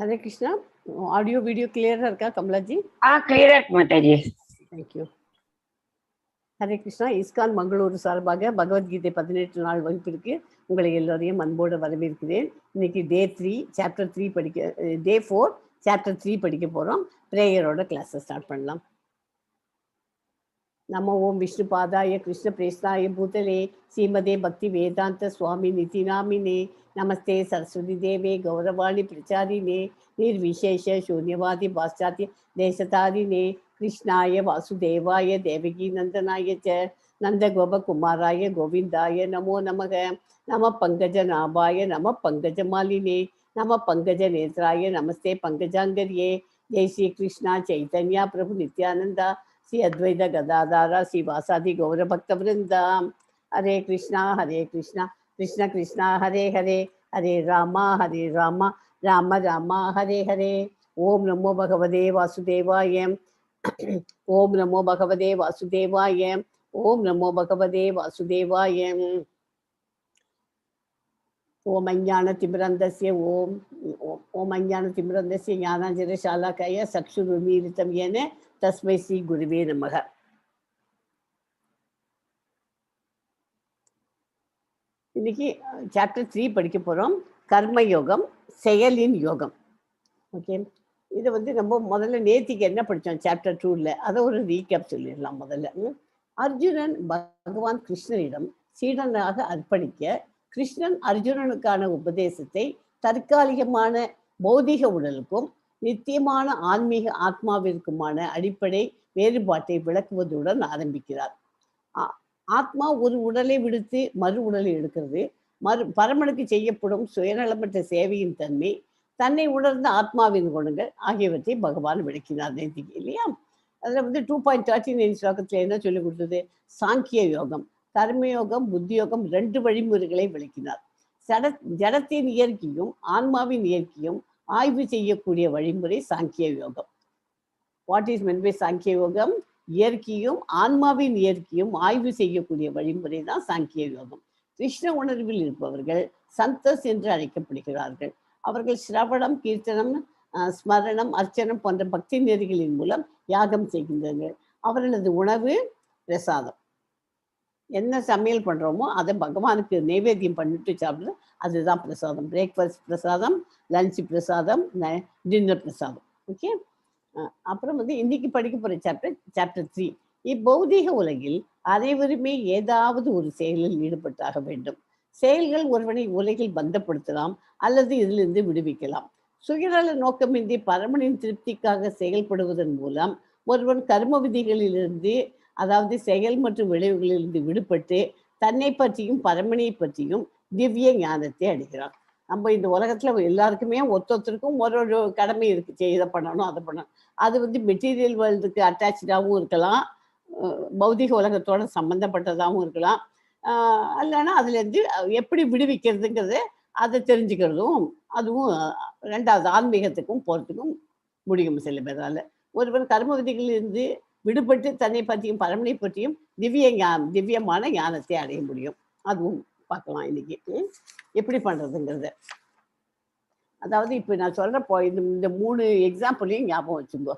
Hare Krishna. Audio video clear இருக்கா கமலாஜி? clear Mataji. Thank you. Hare Krishna. ISKCON Mangaluru சார்பாக பகவத்கீதை 18 நாள் வகுப்பிற்கு உங்களை எல்லோரையும் அன்போடு வரவேற்கிறேன். இன்னைக்கு Day 3 Chapter 3 படிக்க Day 4 Chapter 3 படிக்க போகிறோம். ப்ரேயரோட கிளாஸை ஸ்டார்ட் பண்ணலாம். நமோ ஓம் விஷ்ணு பாதாய கிருஷ்ண பிரேஸ்தாய பூதலே ஸ்ரீமதே பக்தி வேதாந்த சுவாமி நிதிநாமினே நமஸ்தே சரஸ்வதி தேவே கௌரவாணி பிரச்சாரினே நிர்விசேஷ சூன்யவாதி பாஸ்சாத்திய தேசதாரினே கிருஷ்ணாய வாசுதேவாய தேவகி நந்தனாய ச நந்தகோபகுமாராய கோவிந்தாய நமோ நமக நம பங்கஜ நாபாய நம பங்கஜ மாலினே நம பங்கஜ நேத்ராய நமஸ்தே பங்கஜாங்கரியே ஜெய் ஸ்ரீ கிருஷ்ணா சைதன்யா பிரபு நித்யானந்தா श्री अद्वैत गदाधारा श्री वासादि गौर भक्त वृंदा. हरे कृष्णा कृष्ण कृष्णा हरे हरे हरे रामा राम राम हरे हरे. ओम नमो भगवते वासुदेवाय. ओम नमो भगवते वासुदेवाय. ओम नमो भगवते वासुदेवाय. ओम अज्ञानतिमिरन्धस्य ओम अज्ञानतिमिरन्धस्य ज्ञानाञ्जनशालाकया चक्षुरुन्मीलितं येन तस्मै श्री गुरुवे नमः. இன்னைக்கு Chapter 3 படிக்க போகிறோம். கர்மயோகம், செயலின் யோகம். ஓகே, இதை நம்ம முதல்ல நேத்திக்கு என்ன படித்தோம் Chapter 2ல, அதை ஒரு ரீகேப் சொல்லிடலாம். முதல்ல அர்ஜுனன் பகவான் கிருஷ்ணனிடம் சீடனாக அர்ப்பணிக்க கிருஷ்ணன் அர்ஜுனனுக்கான உபதேசத்தை தற்காலிகமான பௌதிக உடலுக்கும் நித்தியமான ஆன்மீக ஆத்மாவிற்குமான அடிப்படை வேறுபாட்டை விளக்குவதுடன் ஆரம்பிக்கிறார். ஆத்மா ஒரு உடலை விடுத்து மறு உடலை எடுக்கிறது. பரமனுக்கு செய்யப்படும் சுயநலமற்ற சேவையின் தன்மை, தன்னை உணர்ந்த ஆத்மாவின் குணங்கள் ஆகியவற்றை பகவான் விளக்கினார் நேத்திக்கு, இல்லையா? அதில் 2.39 ஸ்லோகத்தில் என்ன சொல்லி கொடுத்தது? சாங்கிய யோகம், கர்மயோகம், புத்தியோகம் 2 வழிமுறைகளை விளக்கினார். ஜடத்தின் இயற்கையும் ஆன்மாவின் இயற்கையும் ஆய்வு செய்யக்கூடிய வழிமுறை சாங்கிய யோகம். வாட் இஸ் மென் பை சாங்கிய யோகம்? இயற்கையும் ஆன்மாவின் இயற்கையும் ஆய்வு செய்யக்கூடிய வழிமுறை தான் சாங்கிய யோகம். கிருஷ்ண உணர்வில் இருப்பவர்கள் சந்தஸ் என்று அழைக்கப்படுகிறார்கள். அவர்கள் சிரவணம், கீர்த்தனம், ஸ்மரணம், அர்ச்சனம் போன்ற பக்தி நெறிகளின் மூலம் யாகம் செய்கின்றனர். அவர்களது உணவு பிரசாதம். என்ன சமையல் பண்ணுறோமோ அதை பகவானுக்கு நைவேத்தியம் பண்ணிட்டு சாப்பிட்றது, அதுதான் பிரசாதம். பிரேக்ஃபாஸ்ட் பிரசாதம், லஞ்ச் பிரசாதம், டின்னர் பிரசாதம். ஓகே, அப்புறம் இன்னைக்கு படிக்க போகிற Chapter 3. இப்பௌதீக உலகில் அனைவருமே ஏதாவது ஒரு செயலில் ஈடுபட்டாக வேண்டும். செயல்கள் ஒருவனை உலகில் பந்தப்படுத்தலாம் அல்லது இதிலிருந்து விடுவிக்கலாம். சுயநல நோக்கமின்றி பரமனின் திருப்திக்காக செயல்படுவதன் மூலம் ஒருவன் கர்ம விதிகளிலிருந்து, அதாவது செயல் மற்றும் விளைவுகளிலிருந்து விடுபட்டு தன்னை பற்றியும் பரமனை பற்றியும் திவ்ய ஞானத்தை அடைகிறான். நம்ம இந்த உலகத்துல எல்லாருக்குமே ஒருத்தருக்கும் ஒரு கடமை இருக்கு. இதை பண்ணணும், அதை பண்ணணும். அது மெட்டீரியல் வேர்ல்டுக்கு அட்டாச்சாகவும் இருக்கலாம், பௌதிக உலகத்தோட சம்மந்தப்பட்டதாகவும் இருக்கலாம். இல்லைன்னா அதுலேருந்து எப்படி விடுவிக்கிறதுங்கிறத அதை தெரிஞ்சுக்கிறதும், அதுவும் ரெண்டாவது ஆன்மீகத்துக்கும் போகிறதுக்கும் முடியும் சில பேரால். ஒருவன் கர்ம விதிகளிலிருந்து விடுபட்டு தன்னை பற்றியும் பரமனை பற்றியும் திவ்யமான ஞானத்தை அடைய முடியும். அதுவும் பார்க்கலாம் இன்னைக்கு எப்படி பண்ணுறதுங்கிறத. அதாவது இப்போ நான் சொல்கிறப்போ இந்த 3 எக்ஸாம்பிளையும் ஞாபகம் வச்சுக்கோ.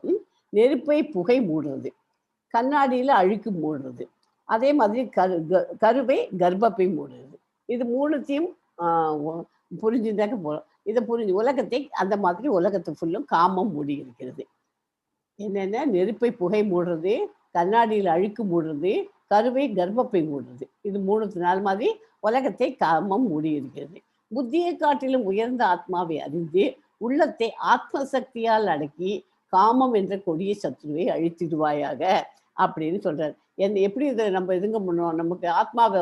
நெருப்பை புகை மூடுறது, கண்ணாடியில் அழுக்கு மூடுறது, அதே மாதிரி கருவை கர்ப்பப்பை மூடுறது. இது 3த்தையும் புரிஞ்சுதாக்க போகிறோம். இதை புரிஞ்சு உலகத்தை அந்த மாதிரி உலகத்தை ஃபுல்லும் காமம் மூடி இருக்கிறது. என்னென்ன? நெருப்பை புகை மூடுறது, கண்ணாடியில் அழுக்கு மூடுறது, கருவை கர்ப்பப்பை மூடுறது. இது 3 மாதிரி உலகத்தை காமம் மூடி இருக்கிறது. புத்தியை காட்டிலும் உயர்ந்த ஆத்மாவை அறிந்து உள்ளத்தை ஆத்ம சக்தியால் அடக்கி காமம் என்ற கொடிய சத்துருவை அழித்திடுவாயாக அப்படின்னு சொல்றாரு. எப்படி இதை நம்ம இதுங்க பண்ணோம்? நமக்கு ஆத்மாவை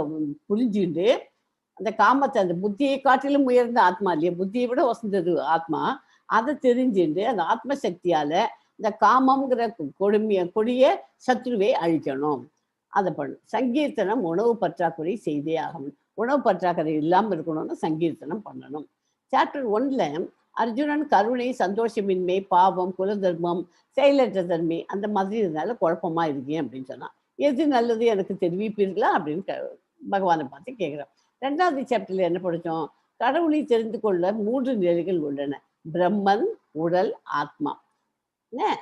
புரிஞ்சுட்டு அந்த காமத்தை, அந்த புத்தியை காட்டிலும் உயர்ந்த ஆத்மா இல்லையா, புத்தியை விட வசந்தது ஆத்மா, அதை தெரிஞ்சுட்டு அந்த ஆத்ம சக்தியால இந்த காமம்ங்கிற கொடிய சத்ருவை அழிக்கணும். அதை பண்ணணும். சங்கீர்த்தனம் உணவு பற்றாக்குறை செய்தே ஆகணும். உணவு பற்றாக்குறை இல்லாமல் இருக்கணும்னு சங்கீர்த்தனம் பண்ணணும். Chapter 1ல அர்ஜுனன் கருணை, சந்தோஷமின்மை, பாவம், குலதர்மம், செயலற்ற தன்மை அந்த மாதிரி இருந்தாலும் குழப்பமா இருக்கேன் அப்படின்னு சொன்னான். எது நல்லது எனக்கு தெரிவிப்பீர்களா அப்படின்னு பகவானை பார்த்து கேட்குறான். 2வது சாப்டர்ல என்ன படித்தோம்? கடவுளை தெரிந்து கொள்ள 3 நிலைகள் உள்ளன. பிரம்மன், உடல், ஆத்மா.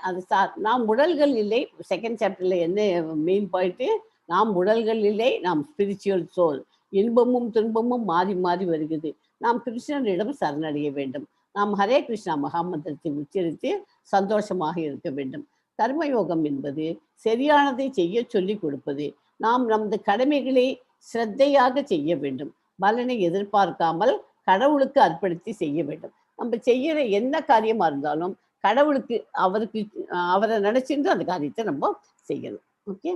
அது நாம் உடல்கள் இல்லை. செகண்ட் சாப்டர்ல என்ன மெயின் பாயிண்ட், நாம் உடல்கள் இல்லை, நாம் ஸ்பிரிச்சுவல் சோல். இன்பமும் துன்பமும் மாறி மாறி வருகிறது. நாம் கிருஷ்ணனிடம் சரணடைய வேண்டும். நாம் ஹரே கிருஷ்ணா மகாமந்திரத்தை உச்சரித்து சந்தோஷமாக இருக்க வேண்டும். கர்மயோகம் என்பது சரியானதை செய்ய சொல்லி கொடுப்பது. நாம் நமது கடமைகளை சிரத்தையாக செய்ய வேண்டும். பலனை எதிர்பார்க்காமல் கடவுளுக்கு அர்ப்பணித்து செய்ய வேண்டும். நம்ம செய்யற என்ன காரியமா இருந்தாலும் கடவுளுக்கு அவரை நினைச்சிட்டு அந்த காரியத்தை நம்ம செய்யணும். ஓகே.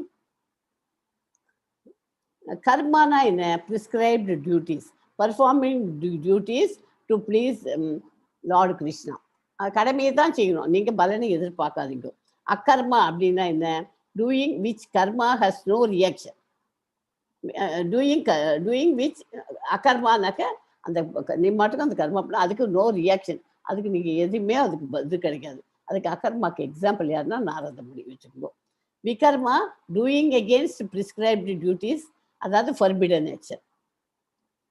கர்மானா என்ன? Prescribed duties, performing duties to please lord Krishna. கடமையை தான் செய்யணும், நீங்க பலனை எதிர்பார்க்காதீங்க. அக்கர்மா அப்படின்னா என்ன? Doing which karma has no reaction. Doing which அகர்மானாக்க அந்த நீ மாட்டுக்கும் அந்த கர்மா பண்ணால் அதுக்கு நோ ரியாக்ஷன், அதுக்கு நீங்கள் எதுவுமே அதுக்கு இது கிடைக்காது. அதுக்கு அகர்மாக்கு எக்ஸாம்பிள் யாருன்னா நாரத முனி வச்சுக்கோ. விகர்மா டூயிங் அகேன்ஸ்ட் பிரிஸ்கிரைப்டு டியூட்டிஸ், அதாவது ஃபர்பிடன் நேச்சர்.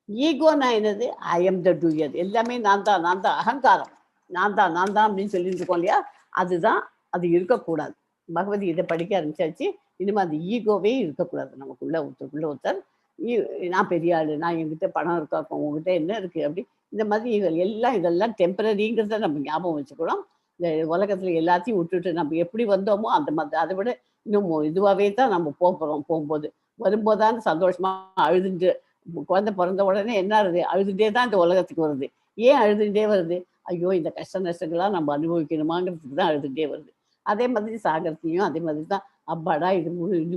ஈகோனா என்னது? ஐ எம் த டூயர், எல்லாமே நான் தான் அகங்காரம், நான் தான் அப்படின்னு சொல்லிட்டு இருக்கோம் இல்லையா, அதுதான். அது இருக்கக்கூடாது. பகவதி இதை படிக்க ஆரம்பிச்சாச்சு. இனிமேல் அந்த ஈகோவே இருக்கக்கூடாது நமக்குள்ள. ஒருத்தர் நான் பெரிய ஆளு, நான் என்கிட்ட பணம் இருக்கா, உங்ககிட்ட என்ன இருக்கு, அப்படி இந்த மாதிரி இதெல்லாம் டெம்பரரிங்கிறத நம்ம ஞாபகம் வச்சுக்கணும். இந்த உலகத்துல எல்லாத்தையும் விட்டுட்டு நம்ம எப்படி வந்தோமோ அந்த மாதிரி, அதை விட இன்னும் இதுவாகவே தான் நம்ம போகிறோம். வரும்போதான் சந்தோஷமா அழுதுண்டு, குழந்தை பிறந்த உடனே என்ன ஆகுது? அழுதுண்டே தான் இந்த உலகத்துக்கு வருது. ஏன் அழுதுண்டே வருது? ஐயோ இந்த கஷ்ட நஷ்டங்கள்லாம் நம்ம அனுபவிக்கணுமாங்கிறதுக்கு தான் அழுதுண்டே வருது. அதே மாதிரி சாகரத்தையும் அதே மாதிரி தான், அப்பாடா இது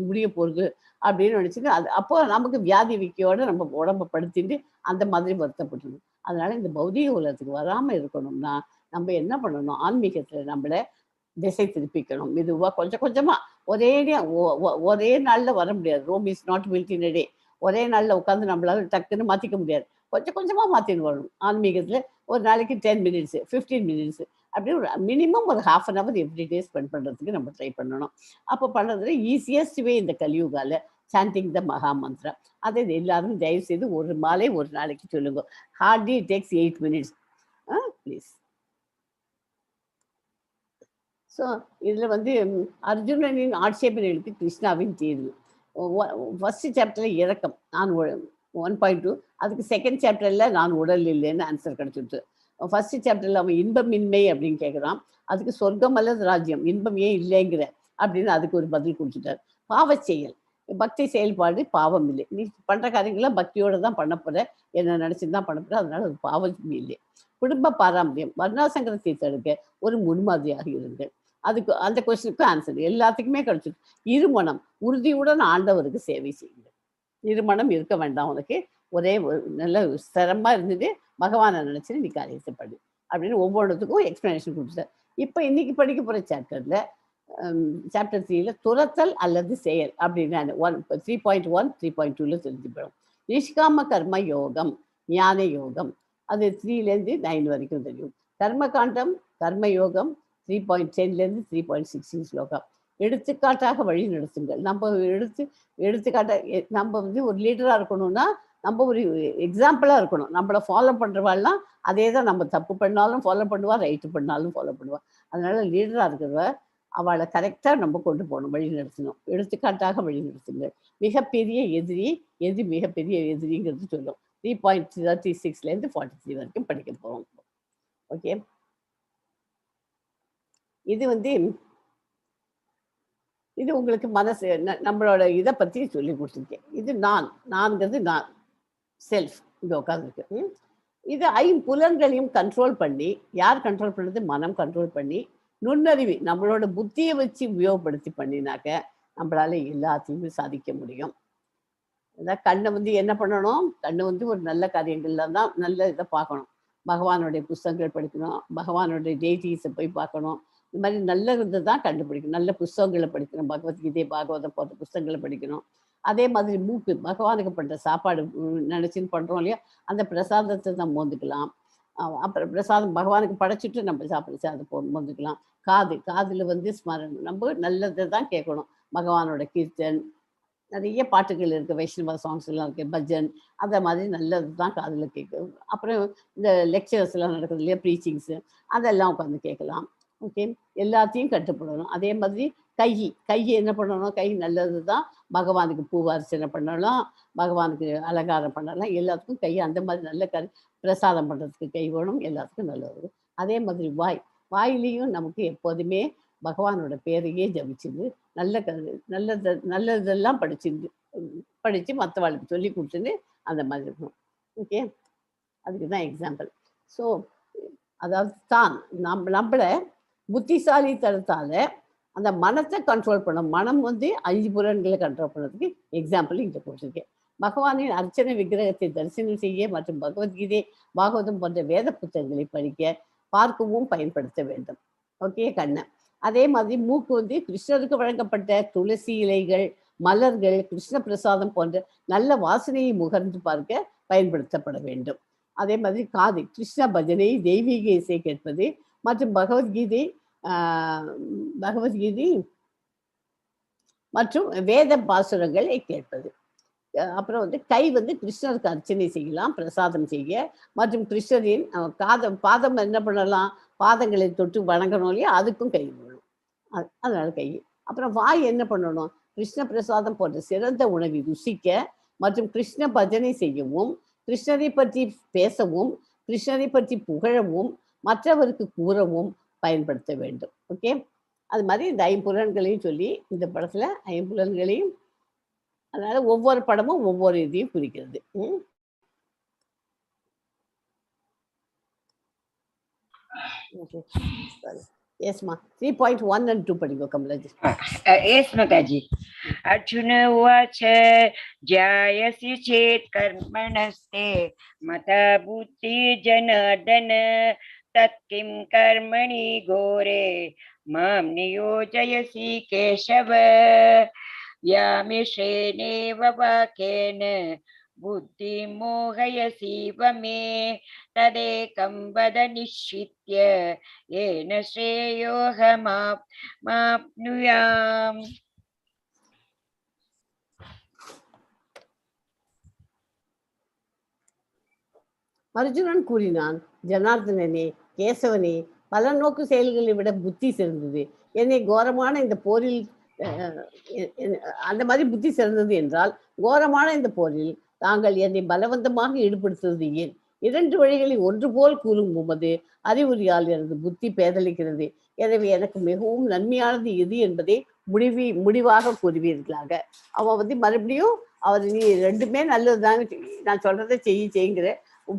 முடிய போகுது அப்படின்னு நினச்சிட்டு அது அப்போ நமக்கு வியாதி விக்கியோட நம்ம உடம்ப படுத்திட்டு அந்த மாதிரி வருத்தப்பட்டுணும். அதனால இந்த பௌதிக உலகத்துக்கு வராமல் இருக்கணும்னா நம்ம என்ன பண்ணணும்? ஆன்மீகத்தில் நம்மளை திசை திருப்பிக்கணும். மெதுவாக கொஞ்சம் கொஞ்சமாக, ஒரே நாளில் வர முடியாது. Rome is not built in a day. ஒரே நாளில் உட்காந்து நம்மளால டக்குன்னு மாற்றிக்க முடியாது. கொஞ்சம் கொஞ்சமாக மாற்றின்னு வரணும். ஆன்மீகத்தில் ஒரு நாளைக்கு 10 மினிட்ஸு 15 மினிட்ஸு அப்படி ஒரு மினிமம் ஒரு ½ அன் அவர் எவ்ரிடே ஸ்பெண்ட் பண்ணுறதுக்கு நம்ம ட்ரை பண்ணணும். அப்போ பண்ணுறதுல ஈஸியஸ்ட் வே இந்த கலியுகால சாண்டிங் த மகா மந்த்ரா. அதை எல்லாரும் தயவு செய்து ஒரு மாலை ஒரு நாளைக்கு சொல்லுங்க. Hardly it takes 8 minutes please. So இதில் வந்து அர்ஜுனனின் ஆட்சேபனைகளுக்கு கிருஷ்ணாவின் தீர்வு. ஃபர்ஸ்ட் சாப்டரில் இறக்கம், நான் 1.2. அதுக்கு செகண்ட் சாப்டரில் நான் உடல் இல்லைன்னு ஆன்சர் கிடச்சிடுச்சு. ஃபர்ஸ்ட் சாப்டரில் அவன் இன்பமின்மை அப்படின்னு கேட்குறான். அதுக்கு சொர்க்கம் அல்லது ராஜ்யம், இன்பம் ஏன் இல்லைங்கிற அப்படின்னு அதுக்கு ஒரு பதில் கொடுத்துட்டார். பாவ செயல், பக்தி செயல்பாடு பாவம் இல்லை. நீ பண்ணுற காரியங்களாம் பக்தியோடு தான் பண்ண போகிற, என்ன நினச்சி தான் பண்ண போகிற, அதனால அது பாவம் இல்லை. குடும்ப பாரம்பரியம், வர்ணாசங்கரத்தை தடுக்க ஒரு முன்மாதிரியாக இருங்க. அதுக்கு அந்த கொஸ்டினுக்கு ஆன்சர் எல்லாத்துக்குமே கிடைச்சிடும். இருமணம், உறுதியுடன் ஆண்டவருக்கு சேவை செய்யுங்க. இருமணம் இருக்க வேண்டாம் உனக்கு, ஒரே நல்ல ஸ்திரமா இருந்துட்டு பகவானை நினைச்சிட்டு நீ காரியத்தை படி அப்படின்னு ஒவ்வொன்றுத்துக்கும் எக்ஸ்பிளனேஷன் கொடுத்தார். இப்போ இன்னைக்கு படிக்க போகிற சாப்டர்ல சாப்டர் 3ல துரத்தல் அல்லது செயல் அப்படின்னு 3.1 3.2ல தெரிஞ்சுக்கிறோம். நிஷ்காம கர்ம யோகம், ஞான யோகம், அது 3லேருந்து 9 வரைக்கும் தெரியும். கர்மகாண்டம், கர்மயோகம் 3.10லேருந்து 3.16 ஸ்லோகம். எடுத்துக்காட்டாக வழி நடத்துங்கள். நம்ம எடுத்துக்காட்டாக நம்ம வந்து ஒரு லீடராக இருக்கணும்னா நம்ம ஒரு எக்ஸாம்பிளாக இருக்கணும். நம்மளை ஃபாலோ பண்ணுறவாள்லாம் அதே தான், நம்ம தப்பு பண்ணாலும் ஃபாலோ பண்ணுவா, ரைட்டு பண்ணாலும் ஃபாலோ பண்ணுவா. அதனால லீடராக இருக்கிறவ அவளை கரெக்டாக நம்ம கொண்டு போகணும், வழி நடத்தணும். எடுத்துக்காட்டாக வழி நடத்துங்கள். மிகப்பெரிய எதிரி எது மிகப்பெரிய எதிரிங்கிறது சொல்லும். 3.36லேருந்து 43 வரைக்கும் படிக்க போகிறோம். ஓகே. இது வந்து இது உங்களுக்கு மனசு நம்மளோட இதை பற்றி சொல்லி கொடுத்துருக்கேன். இது நான்கிறது நான் செல்ஃப் இங்கே உட்காந்துருக்கு. இது 5 புலன்களையும் கண்ட்ரோல் பண்ணி, யார் கண்ட்ரோல் பண்ணுறது? மனம் கண்ட்ரோல் பண்ணி, நுண்ணறிவு நம்மளோட புத்தியை வச்சு உபயோகப்படுத்தி பண்ணினாக்க நம்மளால எல்லாத்தையுமே சாதிக்க முடியும். அதான் கண்ணை வந்து என்ன பண்ணணும்? கண்ணை வந்து ஒரு நல்ல காரியங்கள்ல தான் நல்ல இதை பார்க்கணும். பகவானுடைய புஸ்தகங்கள் படிக்கணும், பகவானுடைய டேட்டிஸை போய் பார்க்கணும். இந்த மாதிரி நல்லது தான் கண்டுபிடிக்கணும். நல்ல புஸ்தகங்களை படிக்கணும், பகவத்கீதை பாகவதம் போன்ற புஸ்தகங்களை படிக்கணும். அதே மாதிரி மூக்கு, பகவானுக்கு பண்ணுற சாப்பாடு நினச்சின்னு பண்ணுறோம் இல்லையா, அந்த பிரசாதத்தை தான் மோந்துக்கலாம். அப்புறம் பிரசாதம் பகவானுக்கு படைச்சிட்டு நம்ம சாப்பிடுச்சு அதை மோந்துக்கலாம். காதில் வந்து ஸ்மரணம், நம்ம நல்லதை தான் கேட்கணும். பகவானோட கீர்த்தன், நிறைய பாட்டுகள் இருக்குது, வைஷ்ணவ சாங்ஸ் எல்லாம் இருக்குது, பஜன் அந்த மாதிரி நல்லது தான் காதில் கேட்கும். அப்புறம் இந்த லெக்சர்ஸ் எல்லாம் நடக்குது இல்லையா, ப்ரீச்சிங்ஸு, அதெல்லாம் உட்காந்து கேட்கலாம். ஓகே, எல்லாத்தையும் கட்டுப்படணும். அதே மாதிரி கை என்ன பண்ணணும், கை நல்லது தான். பகவானுக்கு பூவை அர்ச்சனை பண்ணலாம், பகவானுக்கு அலங்காரம் பண்ணலாம், எல்லாத்துக்கும் கை அந்த மாதிரி நல்ல பிரசாதம் பண்ணுறதுக்கு கை வேணும், எல்லாத்துக்கும் நல்லது. அதே மாதிரி வாயிலையும் நமக்கு எப்போதுமே பகவானோட பேரையே ஜபிச்சுது, நல்லதெல்லாம் படித்து மற்றவாளுக்கு சொல்லி கொடுத்துன்னு அந்த மாதிரி இருக்கணும். ஓகே, அதுக்கு தான் எக்ஸாம்பிள். ஸோ அதாவது தான் நம்மளை புத்திசாலி தரத்தால அந்த மனத்தை கண்ட்ரோல் பண்ணணும். மனம் வந்து 5 புலன்களை கண்ட்ரோல் பண்ணுறதுக்கு எக்ஸாம்பிள் இங்கே போட்டிருக்கேன். பகவானின் அர்ச்சனை விக்கிரகத்தை தரிசனம் செய்ய மற்றும் பகவத்கீதை, பாகவதம் போன்ற வேத புத்தகங்களை படிக்க, பார்க்கவும் பயன்படுத்த வேண்டும். ஓகே, கண்ணை. அதே மாதிரி மூக்கு வந்து கிருஷ்ணருக்கு வழங்கப்பட்ட துளசி இலைகள், மலர்கள், கிருஷ்ண பிரசாதம் போன்ற நல்ல வாசனையை முகர்ந்து பார்க்க பயன்படுத்தப்பட வேண்டும். அதே மாதிரி காது கிருஷ்ண பஜனை, தெய்வீக இசை கேட்பது மற்றும் பகவத்கீதை மற்றும் வேத பாசுரங்களை கேட்பது. அப்புறம் வந்து கை வந்து கிருஷ்ணருக்கு அர்ச்சனை செய்யலாம், பிரசாதம் செய்ய, மற்றும் கிருஷ்ணரின் பாதம் என்ன பண்ணலாம், பாதங்களை தொட்டு வணங்கணும் இல்லையா, அதுக்கும் கை வேணும். அதனால கை. அப்புறம் வாய் என்ன பண்ணணும், கிருஷ்ண பிரசாதம் போன்ற சிறந்த உணவை ருசிக்க மற்றும் கிருஷ்ண பஜனை செய்யவும், கிருஷ்ணரை பற்றி பேசவும், கிருஷ்ணரை பற்றி புகழவும், மற்றவருக்கு கூறவும் பயன்படுத்த வேண்டும். ஓகே, அது மாதிரி இந்த 5 புலன்களையும் சொல்லி இந்த படத்துல 5 புலன்களையும், அதனால ஒவ்வொரு படமும் ஒவ்வொரு இதையும் குறிக்கிறது. Yes, ma. 3.1 and 2 padiko Kamalaji. Yes, Mataji. Arjuna uvacha jayasi chet karmanaste mata buddhi janardana tatkim karmani gore mam niyojayasi keshava vyamisheneva vakena buddhi mohayasi vame tadekam vada nishitya yena shreyohamapnuyam. Arjunan கூறினான், ஜனார்தனனே, கேசவனே, பல நோக்கு செயல்களை விட புத்தி சிறந்தது. என்னை கோரமான இந்த போரில் அந்த மாதிரி புத்தி சிறந்தது என்றால், கோரமான இந்த போரில் தாங்கள் என்னை பலவந்தமாக ஈடுபடுத்துவது ஏன்? 2 வழிகளில் ஒன்று போல் கூறும் உமது அறிவுரையால் எனது புத்தி பேதலிக்கிறது. எனவே எனக்கு மிகவும் நன்மையானது எது என்பதை முடிவாக கூறுவீர்களாக. அவன் வந்து மறுபடியும் அவர் நீ 2மே நல்லதுதாங்க, நான் சொல்றதை செய்யுங்கிற,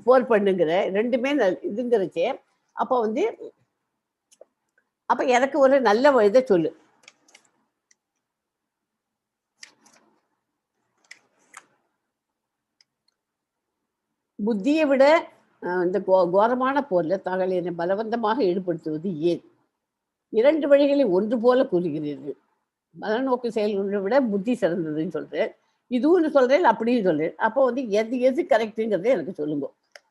போர் பண்ணுங்கிற, 2மே இதுங்கிறச்சே, அப்போ வந்து அப்ப எனக்கு ஒரு நல்ல இதை சொல்லு. புத்தியை விட இந்த கோரமான போர்ல தாங்கள் என்னை பலவந்தமாக ஈடுபடுத்துவது ஏன்? 2 வழிகளில் ஒன்று போல கூறுகிறீர்கள். பலநோக்கு செயல்களை விட புத்தி சிறந்ததுன்னு சொல்றேன், இதுவும் சொல்றேன், அப்படியும் சொல்றேன். அப்போ வந்து எது கரெக்டுங்கிறத எனக்கு சொல்லுங்க,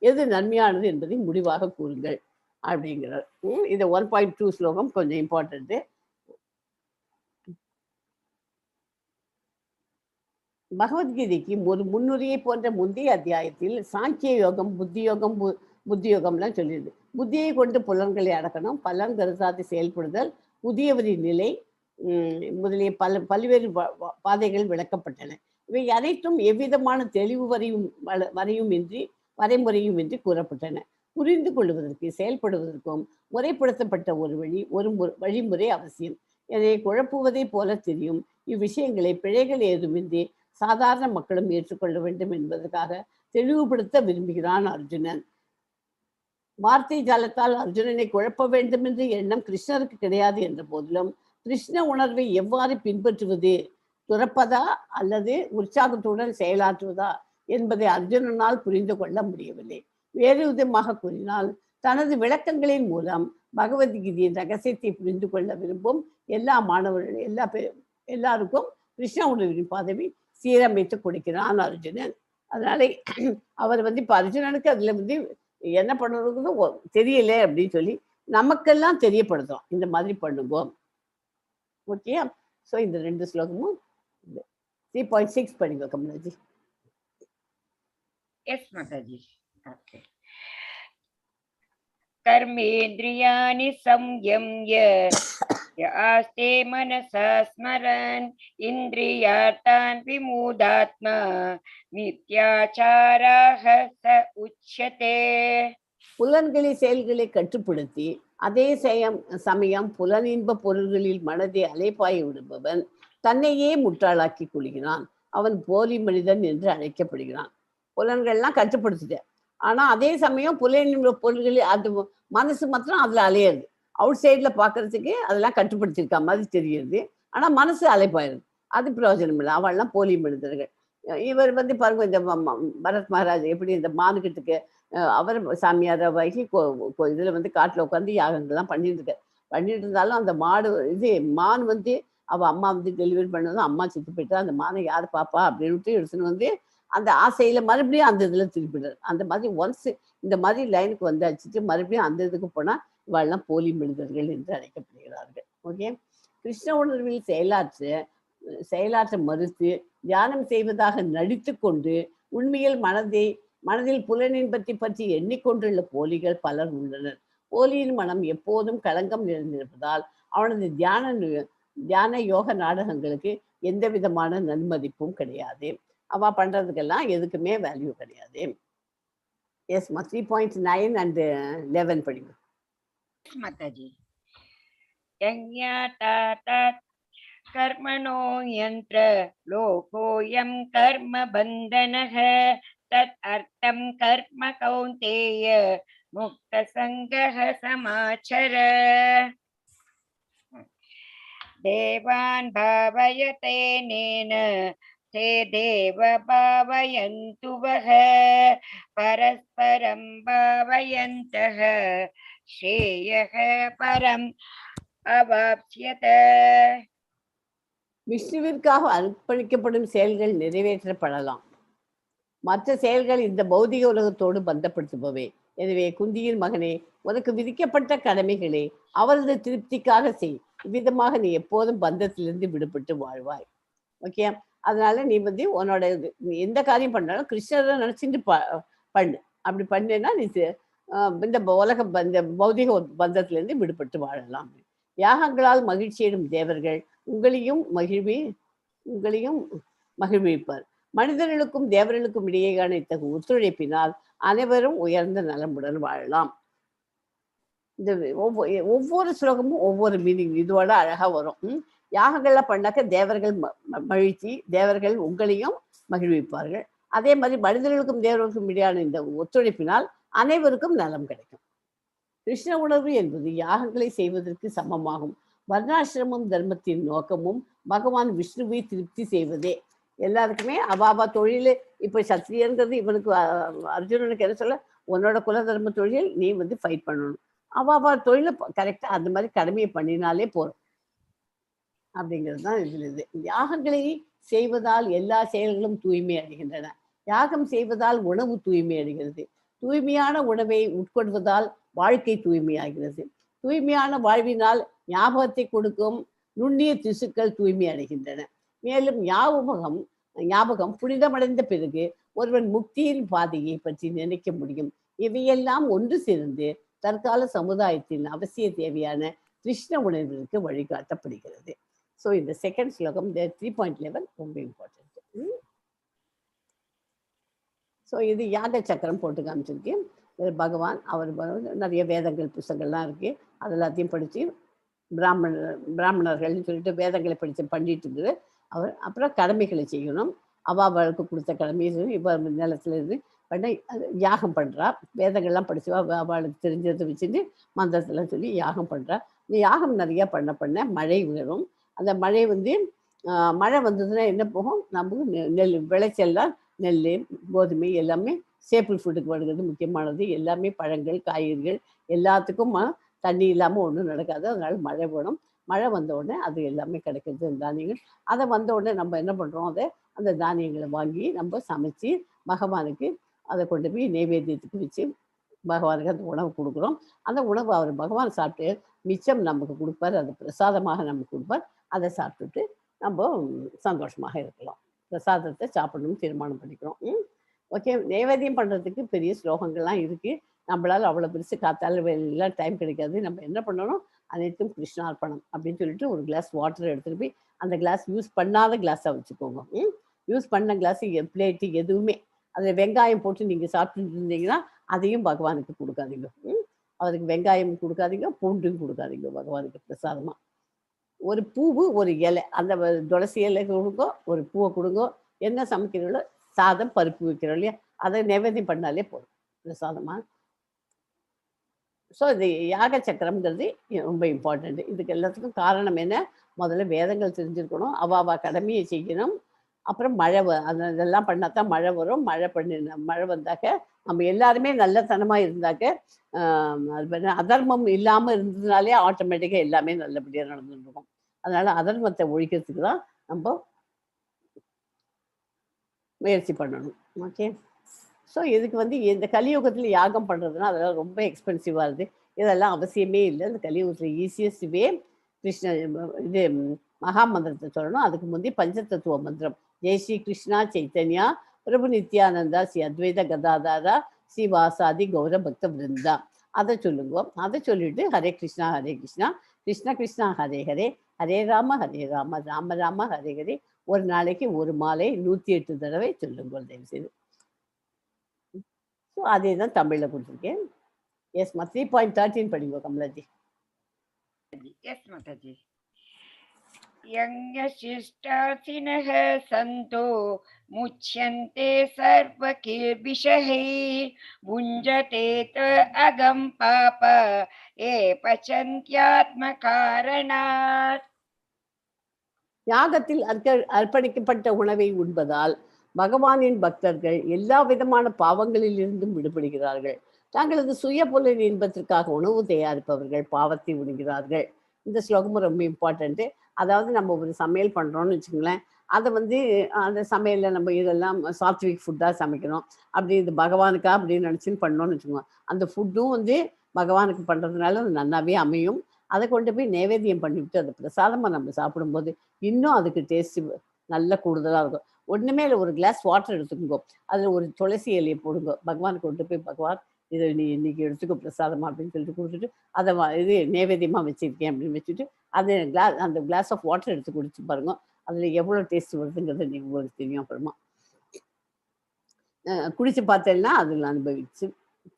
எது நன்மையானது என்பதை முடிவாக கூறுங்கள் அப்படிங்கிறார். இந்த 1.2 ஸ்லோகம் கொஞ்சம் இம்பார்ட்டன்ட்டு. பகவத்கீதைக்கு ஒரு முன்னுரையை போன்ற முந்தைய அத்தியாயத்தில் சாங்கிய யோகம், புத்தி யோகம்லாம் சொல்லிடுது. புத்தியை கொண்டு புலன்களை அடக்கணும், பலன் கருத்தாது செயல்படுதல், புதியவரின் நிலை முதலிய பல்வேறு பாதைகள் விளக்கப்பட்டன. இவை அனைத்தும் எவ்விதமான தெளிவு வரைமுறையும் இன்றி கூறப்பட்டன. புரிந்து கொள்வதற்கு செயல்படுவதற்கும் முறைப்படுத்தப்பட்ட ஒரு வழிமுறை அவசியம். இதை குழப்புவதை போல தெரியும் இவ்விஷயங்களை பிழைகள் ஏதுமின்றி சாதாரண மக்களும் ஏற்றுக்கொள்ள வேண்டும் என்பதற்காக தெளிவுபடுத்த விரும்புகிறான் அர்ஜுனன். வார்த்தை ஜாலத்தால் அர்ஜுனனை குழப்ப வேண்டும் என்ற எண்ணம் கிருஷ்ணருக்கு கிடையாது என்ற போதிலும், கிருஷ்ண உணர்வை எவ்வாறு பின்பற்றுவது, துறப்பதா அல்லது உற்சாகத்துடன் செயலாற்றுவதா என்பதை அர்ஜுனனால் புரிந்து கொள்ள முடியவில்லை. வேறு விதமாக கூறினால், தனது விளக்கங்களின் மூலம் பகவத்கீதையின் ரகசியத்தை புரிந்து கொள்ள விரும்பும் எல்லா மாணவர்கள் எல்லாருக்கும் கிருஷ்ண உணர்வின் பதவி சீரமைத்து கொடுக்கிறான் அர்ஜுனன். அதனால அவர் வந்து இப்ப அர்ஜுனனுக்கு அதுல வந்து என்ன பண்ணுறதுன்னு தெரியல அப்படின்னு சொல்லி நமக்கெல்லாம் தெரியப்படுத்தும், இந்த மாதிரி பண்ணுவோம். ஓகே, ஸோ இந்த 2 ஸ்லோகமும் 3.6 படிங்க கமலாஜி. Yes, Mataji. Okay. कर्मेन्द्रियाणि संयम्य आस्ते मनसा स्मरन् इन्द्रियार्थान् विमूढात्मा मिथ्याचारः स उच्यते. புலன்களின் செயல்களை கட்டுப்படுத்தி அதே சமயம் புலனின்ப பொருள்களில் மனதை அலைப்பாய விடுபவன் தன்னையே முட்டாளாக்கி கொள்கிறான். அவன் போலி மனிதன் என்று அழைக்கப்படுகிறான். புலன்கள்லாம் கட்டுப்படுத்திட்ட, ஆனா அதே சமயம் புலனின்ப பொருள்களில் அது மனசு மாத்திரம் அதுல அலையிறது. அவுட் சைட்ல பாக்குறதுக்கு அதெல்லாம் கட்டுப்படுத்திருக்க மாதிரி தெரியுது, ஆனா மனசு அலைப்பாயிருது. அது பிரயோஜனம் இல்லை. அவள்லாம் போலி மனிதர்கள். இவர் வந்து பாருங்க, இந்த பரத் மகாராஜ் எப்படி இந்த மானுக்கிட்டுக்கு அவர் சாமியாராகி இதுல வந்து காட்டுல உட்காந்து யாகங்கள்லாம் பண்ணிட்டு இருந்தாலும் அந்த மாடு மான் வந்து அவ அம்மா வந்து டெலிவரி பண்ணதும் அம்மா செத்து போயிட்டா, அந்த மானை யாரு பாப்பா அப்படின்ட்டு எடுத்துன்னு வந்து அந்த ஆசையில மறுபடியும் அந்த இதுல திருப்பிடுறாரு. அந்த மாதிரி ஒன்ஸ் இந்த மாதிரி லைனுக்கு வந்தாச்சுட்டு மறுபடியும் அந்த இதுக்கு போனா இவெல்லாம் போலி மனிதர்கள் என்று அழைக்கப்படுகிறார்கள். ஓகே, கிருஷ்ண உணர்வில் செயலாற்ற மறுத்து தியானம் செய்வதாக நடித்து கொண்டு உண்மையில் மனதில் புலனின்பத்தை பற்றி எண்ணிக்கொண்டுள்ள போலிகள் பலர் உள்ளனர். போலியின் மனம் எப்போதும் களங்கம் நிறைந்திருப்பதால் அவனது தியான யோக நாடகங்களுக்கு எந்த விதமான நன்மதிப்பும் கிடையாது. அவ பண்றதுக்கெல்லாம் எதுக்குமே வேல்யூ கிடையாது. எஸ் 3.9 and 11 படிங்க. Mataji. कर्मणो यंत्र लोकोऽयं कर्म बंधनः तत् अर्थं कर्म कौन्तेय मुक्त संगः समाचर. देवान् भावयते नेन ते देव भावयन्तु वः परस्परं भावयन्तः श्रेयः परम् अवाप्स्यते. விஷ்ணுவிற்காக அர்ப்பணிக்கப்படும் செயல்கள் நிறைவேற்றப்படலாம். மற்ற செயல்கள் இந்த பௌதிக உலகத்தோடு பந்தப்படுத்துபவை. எனவே குந்தியின் மகனே, உனக்கு விதிக்கப்பட்ட கடமைகளை அவரது திருப்திக்காக செய். இவ்விதமாக நீ எப்போதும் பந்தத்திலிருந்து விடுபட்டு வாழ்வாய். ஓகே, அதனால நீ வந்து உன்னோட எந்த காரியம் பண்ணாலும் கிருஷ்ணரை நினைச்சிட்டு பண்ணு. அப்படி பண்ணேன்னா நீ இந்த உலக இந்த பௌதிக பந்தத்திலிருந்து விடுபட்டு வாழலாம். யாகங்களால் மகிழ்ச்சியிடும் தேவர்கள் உங்களையும் மகிழ்விப்பார். மனிதர்களுக்கும் தேவர்களுக்கும் இடையேயான இத்தகைய ஒத்துழைப்பினால் அனைவரும் உயர்ந்த நலமுடன் வாழலாம். இந்த ஒவ்வொரு ஸ்லோகமும் ஒவ்வொரு மீனிங் இதோட அழகா வரும். யாகங்கள்லாம் பண்ணாக்க தேவர்கள் மகிழ்ச்சி, தேவர்கள் உங்களையும் மகிழ்விப்பார்கள். அதே மாதிரி மனிதர்களுக்கும் தேவர்களுக்கும் இடையான இந்த ஒத்துழைப்பினால் அனைவருக்கும் நலம் கிடைக்கும். கிருஷ்ண உணர்வு என்பது யாகங்களை செய்வதற்கு சமமாகும். வர்ணாசிரமம் தர்மத்தின் நோக்கமும் பகவான் விஷ்ணுவை திருப்தி செய்வதே. எல்லாருக்குமே அவாவா தொழில். இப்போ சத்திரியங்கிறது இவனுக்கு அர்ஜுனனுக்கு என்ன சொல்ல, உன்னோட குல தர்ம தொழில் நீ வந்து ஃபைட் பண்ணணும். அவாவா தொழிலை கரெக்டா அந்த மாதிரி கடமையை பண்ணினாலே போறோம் அப்படிங்கிறது தான் இதுல இது. யாகங்களை செய்வதால் எல்லா செயல்களும் தூய்மை அடைகின்றன. யாகம் செய்வதால் உணவு தூய்மை அடைகிறது. தூய்மையான உணவை உட்கொள்வதால் வாழ்க்கை தூய்மையாகிறது. தூய்மையான வாழ்வினால் ஞாபகத்தை கொடுக்கும் நுண்ணிய திசுக்கள் தூய்மை அடைகின்றன. மேலும் ஞாபகம் புனிதமடைந்த பிறகு ஒருவன் முக்தியின் பாதையை பற்றி நினைக்க முடியும். இவையெல்லாம் ஒன்று சேர்ந்து தற்கால சமுதாயத்தின் அவசிய தேவையான கிருஷ்ண உணர்விற்கு வழிகாட்டப்படுகிறது. ஸோ இந்த செகண்ட் ஸ்லோகம் 3.11 ரொம்ப இம்பார்ட்டன்ட். ஸோ இது யாக சக்கரம் போட்டு காமிச்சிருக்கேன். பகவான் அவர் நிறைய வேதங்கள் புத்தகங்கள்லாம் இருக்கு, அது எல்லாத்தையும் படித்து பிராமணர்கள்னு சொல்லிட்டு வேதங்களை படித்து பண்ணிட்டு இருக்குது அவர். அப்புறம் கடமைகளை செய்யணும். அவளுக்கு கொடுத்த கடமையை இவர் நிலத்துல இருந்து பண்ண யாகம் பண்ணுறா. வேதங்கள்லாம் படிச்சுவா, அவளுக்கு தெரிஞ்சதை வச்சுட்டு மந்திரத்தெல்லாம் சொல்லி யாகம் பண்ணுறா. இந்த யாகம் நிறையா பண்ண மழை வரும். அந்த மழை வந்து மழை வந்ததுன்னா என்ன போகும், நமக்கு நெல் விளைச்சல்லாம், நெல் கோதுமை எல்லாமே ஸ்டேபிள் ஃபுட்டுக்கு வருகிறது முக்கியமானது. எல்லாமே பழங்கள் காய்கறிகள் எல்லாத்துக்கும் தண்ணி இல்லாமல் ஒன்றும் நடக்காது. அதனால மழை வேணும். மழை வந்த உடனே அது எல்லாமே கிடைக்கிறது தானியங்கள். அதை வந்த உடனே நம்ம என்ன பண்ணுறோம், அந்த தானியங்களை வாங்கி நம்ம சமைச்சு பகவானுக்கு அதை கொண்டு போய் நைவேத்தியத்துக்கு வச்சு பகவானுக்கு அந்த உணவு கொடுக்குறோம். அந்த உணவு அவர் பகவான் சாப்பிட்டு மிச்சம் நமக்கு கொடுப்பார். அது பிரசாதமாக நமக்கு கொடுப்பார். அதை சாப்பிட்டுட்டு நம்ம சந்தோஷமாக இருக்கலாம். பிரசாதத்தை சாப்பிடணும்னு தீர்மானம் பண்ணிக்கிறோம். ஓகே, நைவேத்தியம் பண்ணுறதுக்கு பெரிய ஸ்லோகங்கள்லாம் இருக்குது. நம்மளால் அவ்வளோ பெருசு காத்தால எல்லாம் டைம் கிடைக்காது. நம்ம என்ன பண்ணணும், அனைத்தும் கிருஷ்ணார்ப்பணம் அப்படின்னு சொல்லிட்டு ஒரு கிளாஸ் வாட்டர் எடுத்துகிட்டு போய் அந்த கிளாஸ் யூஸ் பண்ணாத கிளாஸாக வச்சுக்கோங்க. யூஸ் பண்ண கிளாஸு பிளேட்டு எதுவுமே அதில் வெங்காயம் போட்டு நீங்கள் சாப்பிட்டுட்டு இருந்தீங்கன்னா அதையும் பகவானுக்கு கொடுக்காதீங்க. அவருக்கு வெங்காயம் கொடுக்காதீங்க, பூண்டும் கொடுக்காதீங்க பகவானுக்கு பிரசாதமாக. ஒரு பூவு ஒரு இலை, அந்த துளசி இலை கொடுங்கோ, ஒரு பூவை கொடுங்கோ. என்ன சமைக்கிறீங்களோ, சாதம் பருப்பு வைக்கிறோம் இல்லையா, அதை நைவேத்தியம் பண்ணாலே போதும் பிரசாதமாக. ஸோ இது யாக சக்கரம்ங்கிறது ரொம்ப இம்பார்ட்டண்ட். இதுக்கு எல்லாத்துக்கும் காரணம் என்ன, முதல்ல வேதங்கள் தெரிஞ்சிருக்கணும், அவ கடமையை செய்யணும். அப்புறம் மழை அந்த இதெல்லாம் பண்ணால் தான் மழை வரும். மழை வந்தாக்க நம்ம எல்லாருமே நல்லத்தனமாக இருந்தாக்க, அது அதர்மம் இல்லாமல் இருந்ததுனாலே ஆட்டோமேட்டிக்காக எல்லாமே நல்லபடியாக நடந்துட்டு இருக்கும். அதனால அதர்மத்தை ஒழிக்கிறதுக்கு தான் நம்ம முயற்சி பண்ணணும். ஓகே, ஸோ இதுக்கு இந்த கலியுகத்தில் யாகம் பண்ணுறதுனா அதெல்லாம் ரொம்ப எக்ஸ்பென்சிவாக இருக்குது. இதெல்லாம் அவசியமே இல்லை. இந்த கலியுகத்தில் ஈஸியஸ்ட் வே கிருஷ்ண இது மகா மந்திரத்தை சொல்லணும். அதுக்கு முந்தி பஞ்சதத்துவ மந்திரம், ஜெய் ஸ்ரீ கிருஷ்ணா சைத்தன்யா பிரபு நித்யானந்தா ஸ்ரீ அத்வைத கதாதாரா ஸ்ரீ வாசாதி கௌர பக்த பிருந்தா, அதை சொல்லுங்க. அதை சொல்லிட்டு ஹரே கிருஷ்ணா கிருஷ்ண கிருஷ்ணா ஹரே ஹரே, ஹரே ராம ராம ராம ஹரே ஹரே ஒரு நாளைக்கு ஒரு மாலை 108 தடவை சொல்லுங்க தயவு செய்து. ஸோ அதே தான் தமிழில் கொடுத்துருக்கேன். எஸ்மா 3.13 படிங்க கமலாஜி. எஸ் மாதாஜி. यज्ञशिष्टासिनः सन्तो मुच्यन्ते सर्वकिल्बिषैः भुञ्जते त अगं पाप ये पचन्त्यात्मकारणात्. யாகத்தில் அர்ப்பணிக்கப்பட்ட உணவை உண்பதால் பகவானின் பக்தர்கள் எல்லா விதமான பாவங்களில் இருந்தும் விடுபடுகிறார்கள். தங்களது சுய புலன் இன்பத்திற்காக உணவு தயாரிப்பவர்கள் பாவத்தை உண்கிறார்கள். இந்த ஸ்லோகமும் ரொம்ப இம்பார்ட்டண்ட்டு. அதாவது நம்ம ஒரு சமையல் பண்ணுறோன்னு வச்சுக்கோங்களேன், அதை அந்த சமையலில் நம்ம இதெல்லாம் சாத்விக் ஃபுட்டாக சமைக்கணும், அப்படி இது பகவானுக்கா அப்படின்னு நினச்சின்னு பண்ணோன்னு வச்சுக்கோங்க, அந்த ஃபுட்டும் பகவானுக்கு பண்ணுறதுனால அது நல்லாவே அமையும். அதை கொண்டு போய் நைவேத்தியம் பண்ணிவிட்டு அதை பிரசாதமாக நம்ம சாப்பிடும்போது இன்னும் அதுக்கு டேஸ்ட்டு நல்ல கூடுதலாக இருக்கும். ஒன்றுமே இல்லை, ஒரு கிளாஸ் வாட்டர் எடுத்துக்கோங்க, அதில் ஒரு துளசி இலையை போடுங்க, பகவானுக்கு கொண்டு போய் பகவான் இதை நீ இன்னைக்கு எடுத்துக்கோ பிரசாதமாக அப்படின்னு சொல்லிட்டு கொடுத்துட்டு அதை இது நைவேத்தியமாக வச்சுருக்கேன் அப்படின்னு வச்சுட்டு அந்த கிளாஸ் ஆஃப் வாட்டர் எடுத்து குடிச்சு பாருங்க, அதில் எவ்வளோ டேஸ்ட் வருதுங்கிறது நீங்கள் உங்களுக்கு தெரியும். அப்புறமா குடிச்சு பார்த்தேன்னா அதில் அனுபவிச்சு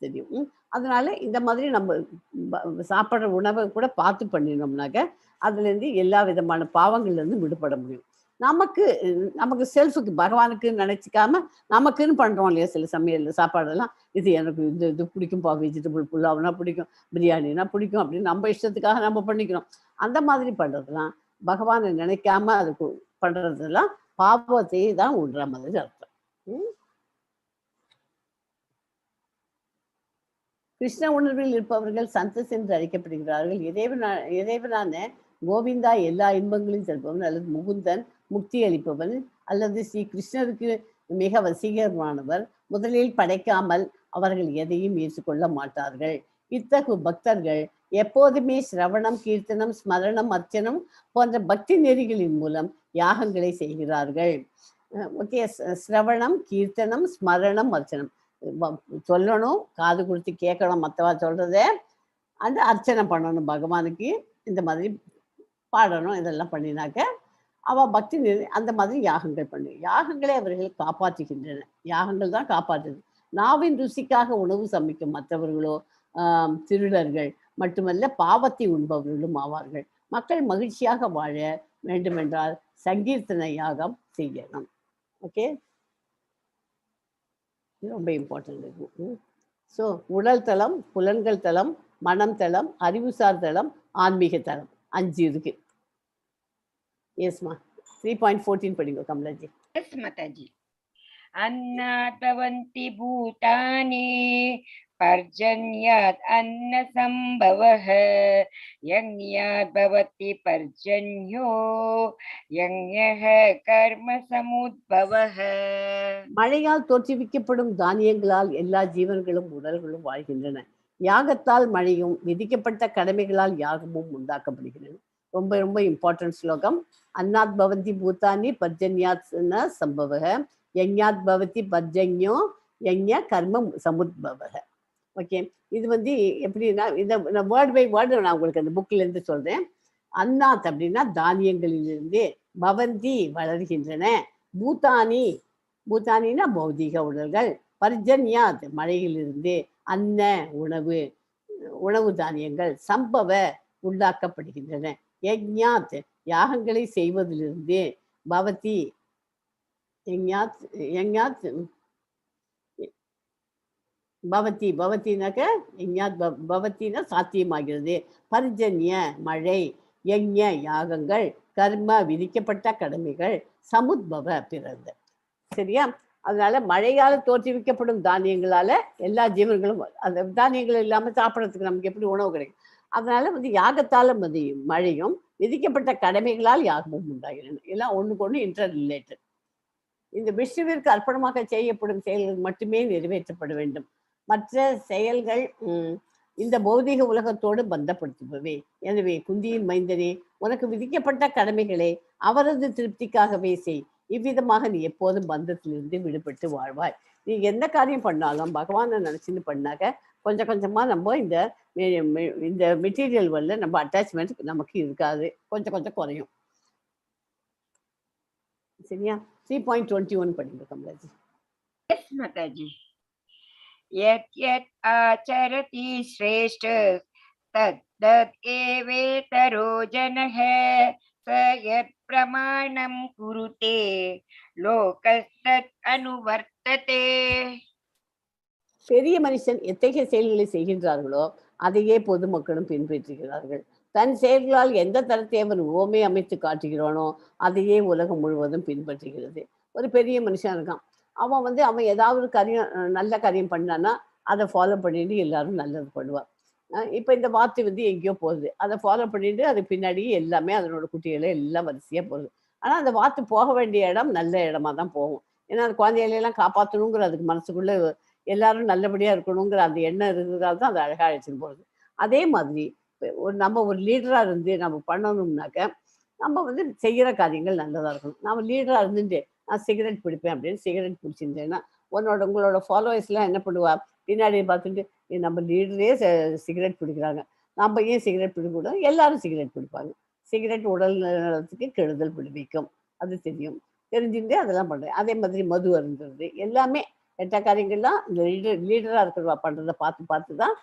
தெரியும். அதனால இந்த மாதிரி நம்ம சாப்பிட்ற உணவை கூட பார்த்து பண்ணினோம்னாக்க அதுலேருந்து எல்லா விதமான பாவங்கள்லேருந்து விடுபட முடியும். நமக்கு செல்ஃபுக்கு பகவானுக்கு நினச்சிக்காம நமக்குன்னு பண்ணுறோம் இல்லையா, சில சமையல் சாப்பாடெல்லாம் இது எனக்கு இது பிடிக்கும்ப்பா, வெஜிடபிள் புல்லாவுனா பிடிக்கும், பிரியாணினா பிடிக்கும் அப்படின்னு நம்ம இஷ்டத்துக்காக நம்ம பண்ணிக்கிறோம். அந்த மாதிரி பண்ணுறதுலாம் பகவானை நினைக்காம அதுக்கு பண்ணுறதுலாம் பாவத்தை தான் உண்ற மாதிரி அர்த்தம். கிருஷ்ண உணர்வில் இருப்பவர்கள் சந்தஸ் என்று அழைக்கப்படுகிறார்கள். இறைவனான கோவிந்தா எல்லா இன்பங்களையும் செல்பவன் அல்லது முகுந்தன் முக்தி அளிப்பவன் அல்லது ஸ்ரீ கிருஷ்ணருக்கு மிக வசீகரமானவர். முதலில் படைக்காமல் அவர்கள் எதையும் ஏற்றுக்கொள்ள மாட்டார்கள். இத்தகு பக்தர்கள் எப்போதுமே சிரவணம், கீர்த்தனம், ஸ்மரணம், அர்ச்சனம் போன்ற பக்தி நெறிகளின் மூலம் யாகங்களை செய்கிறார்கள். ஓகே, சிரவணம், கீர்த்தனம், ஸ்மரணம், அர்ச்சனம் சொல்லணும், காது கொடுத்து கேட்கணும் மற்றவா சொல்றத, அந்த அர்ச்சனை பண்ணணும் பகவானுக்கு, இந்த மாதிரி பாடணும். இதெல்லாம் பண்ணினாக்க அவ பக்தி அந்த மாதிரி யாகங்கள் பண்ணு. யாகங்களை அவர்கள் காப்பாற்றுகின்றன. யாகங்கள் தான் காப்பாற்றுது. நாவின் ருசிக்காக உணவு சமைக்கும் மற்றவர்களோ திருடர்கள் மட்டுமல்ல, பாவத்தை உண்பவர்களும் ஆவார்கள். மக்கள் மகிழ்ச்சியாக வாழ வேண்டுமென்றால் சங்கீர்த்தன யாகம் செய்யணும். ஓகே, ரொம்ப இம்பார்ட்டன்ட் இருக்கும். ஸோ உடல் தளம், புலன்கள் தளம், மனம் தளம், அறிவுசார் தளம், ஆன்மீக தளம் 5 இருக்கு. எஸ்மா 3.14 படிங்க கமலாஜி. எஸ் மாதாஜி. அன்னாத்பவந்தி பூதானி பர்ஜன்யாத் அன்ன சம்பவஹ யக்ஞாத் பவதி பர்ஜன்யோ யக்ஞஹ கர்ம சமுத்பவஹ. மழையால் தோற்றுவிக்கப்படும் தானியங்களால் எல்லா ஜீவன்களும் உடல்களும் வாழ்கின்றன. யாகத்தால் மழையும், விதிக்கப்பட்ட கடமைகளால் யாகமும் உண்டாக்கப்படுகிறது. ரொம்ப ரொம்ப இம்பார்ட்டன்ட் ஸ்லோகம். அன்னாத் பவந்தி பூதானி பர்ஜன்யாத் சம்பவக யஞ்ஞாத் பவதி பர்ஜன்யோ யஞ்ஞ கர்ம சமுத்பவக. ஓகே, இது வந்து எப்படின்னா இந்த வேர்ட் பை வேர்டு நான் உங்களுக்கு அந்த புக்ல இருந்து சொல்றேன். அன்னாத் அப்படின்னா தானியங்களிலிருந்து, பவந்தி வளர்கின்றன, பூதானி பூதானினா பௌதிக உடல்கள், பர்ஜன்யாத் மழையிலிருந்து, அன்ன உணவு தானியங்கள், சம்பவ உண்டாக்கப்படுகின்றன, யஜ்ஞாத் யாகங்களை செய்வதிலிருந்து, பவதி யஜ்ஞாத் யஜ்ஞாத் பவதி பவத்தினாக்க யஜ்ஞாத் பவத்தினா சாத்தியமாகிறது, பர்ஜன்ய மழை, யஜ்ஞ யாகங்கள், கர்ம விதிக்கப்பட்ட கடமைகள், சமுத்பவ பிறந்த. சரியா? அதனால மழையால தோற்றுவிக்கப்படும் தானியங்களால எல்லா ஜீவன்களும், அந்த தானியங்கள் இல்லாம சாப்பிடறதுக்கு நமக்கு எப்படி உணவு கிடைக்கும்? அதனால வந்து யாகத்தால வந்து மழையும், விதிக்கப்பட்ட கடமைகளால் யாகமும் உண்டாகிறது. எல்லாம் ஒண்ணுக்கு ஒண்ணு இன்டர் ரிலேட்டட். இந்த விஷ்ணுவிற்கு அர்ப்பணமாக செய்யப்படும் செயல்கள் மட்டுமே நிறைவேற்றப்பட வேண்டும். மற்ற செயல்கள் இந்த பௌதிக உலகத்தோடு பந்தப்படுத்துபவே. எனவே குந்தியின் மைந்தனே, உனக்கு விதிக்கப்பட்ட கடமைகளை அவரது திருப்திக்காகவே செய். இவ்விதமாக நீ எப்போதும் பந்தத்திலிருந்து விடுபட்டு வாழ்வாய். நீ எந்த காரியம் பண்ணாலும் பகவானை நினைச்சுன்னு பண்ணாக்க கொஞ்சம் கொஞ்சமா நம்ம இந்த மெட்டீரியல் வரல நம்ம அட்டாச்மெண்ட் நமக்கு இருக்காது, கொஞ்சம் கொஞ்சம் குறையும். சரியா? 3.21 படிங்க கமலாஜி. Yes, Mataji. Yat yat acharati shreshthas tad tad evetaro janah sa yat pramanam kurute lokastat anuvartate. பெரிய மனுஷன் எத்தகைய செயல்களை செய்கின்றார்களோ அதையே பொதுமக்களும் பின்பற்றுகிறார்கள். தன் செயல்களால் எந்த தரத்தை அவன் ஓமை அமைத்து காட்டுகிறானோ அதையே உலகம் முழுவதும் பின்பற்றுகிறது. ஒரு பெரிய மனுஷன் இருக்கான், அவன் ஏதாவது காரியம் நல்ல காரியம் பண்ணான்னா அதை ஃபாலோ பண்ணிட்டு எல்லாரும் நல்லது பண்ணுவான். இப்போ இந்த வாத்து வந்து எங்கேயோ போகுது, அதை ஃபாலோ பண்ணிட்டு அது பின்னாடி எல்லாமே அதனோட குட்டிகளை எல்லாம் வரிசையாக போகுது. ஆனால் அந்த வாத்து போக வேண்டிய இடம் நல்ல இடமா தான் போகும். ஏன்னா அந்த குழந்தைகளெல்லாம் காப்பாற்றணுங்கிற அதுக்கு மனசுக்குள்ளே எல்லாரும் நல்லபடியாக இருக்கணுங்கிற அந்த எண்ணம் இருக்கிறதால தான் அது அழகாக அழைச்சிட்டு போகிறது. அதே மாதிரி நம்ம ஒரு லீடராக இருந்து நம்ம பண்ணணும்னாக்க நம்ம வந்து செய்கிற காரியங்கள் நல்லதாக இருக்கணும். நம்ம லீடராக இருந்துட்டு நான் சிகரெட் பிடிப்பேன் அப்படின்னு சிகரெட் பிடிச்சிருந்தேன்னா உங்களோட ஃபாலோவர்ஸ்லாம் என்ன பண்ணுவா, பின்னாடி பார்த்துட்டு நம்ம லீடரே சிகரெட் பிடிக்கிறாங்க, நம்ம ஏன் சிகரெட் பிடிக்கக்கூடாது, எல்லாரும் சிகரெட் பிடிப்பாங்க. சிகரெட் உடல் நலத்துக்கு கெடுதல் விளைவிக்கும், அது தெரிஞ்சுட்டு அதெல்லாம் பண்ணுறேன். அதே மாதிரி மது அருந்துறது எல்லாமே கெட்ட காரியங்கள்லாம் இந்த லீடராக இருக்கிறவா பண்ணுறதை பார்த்து தான்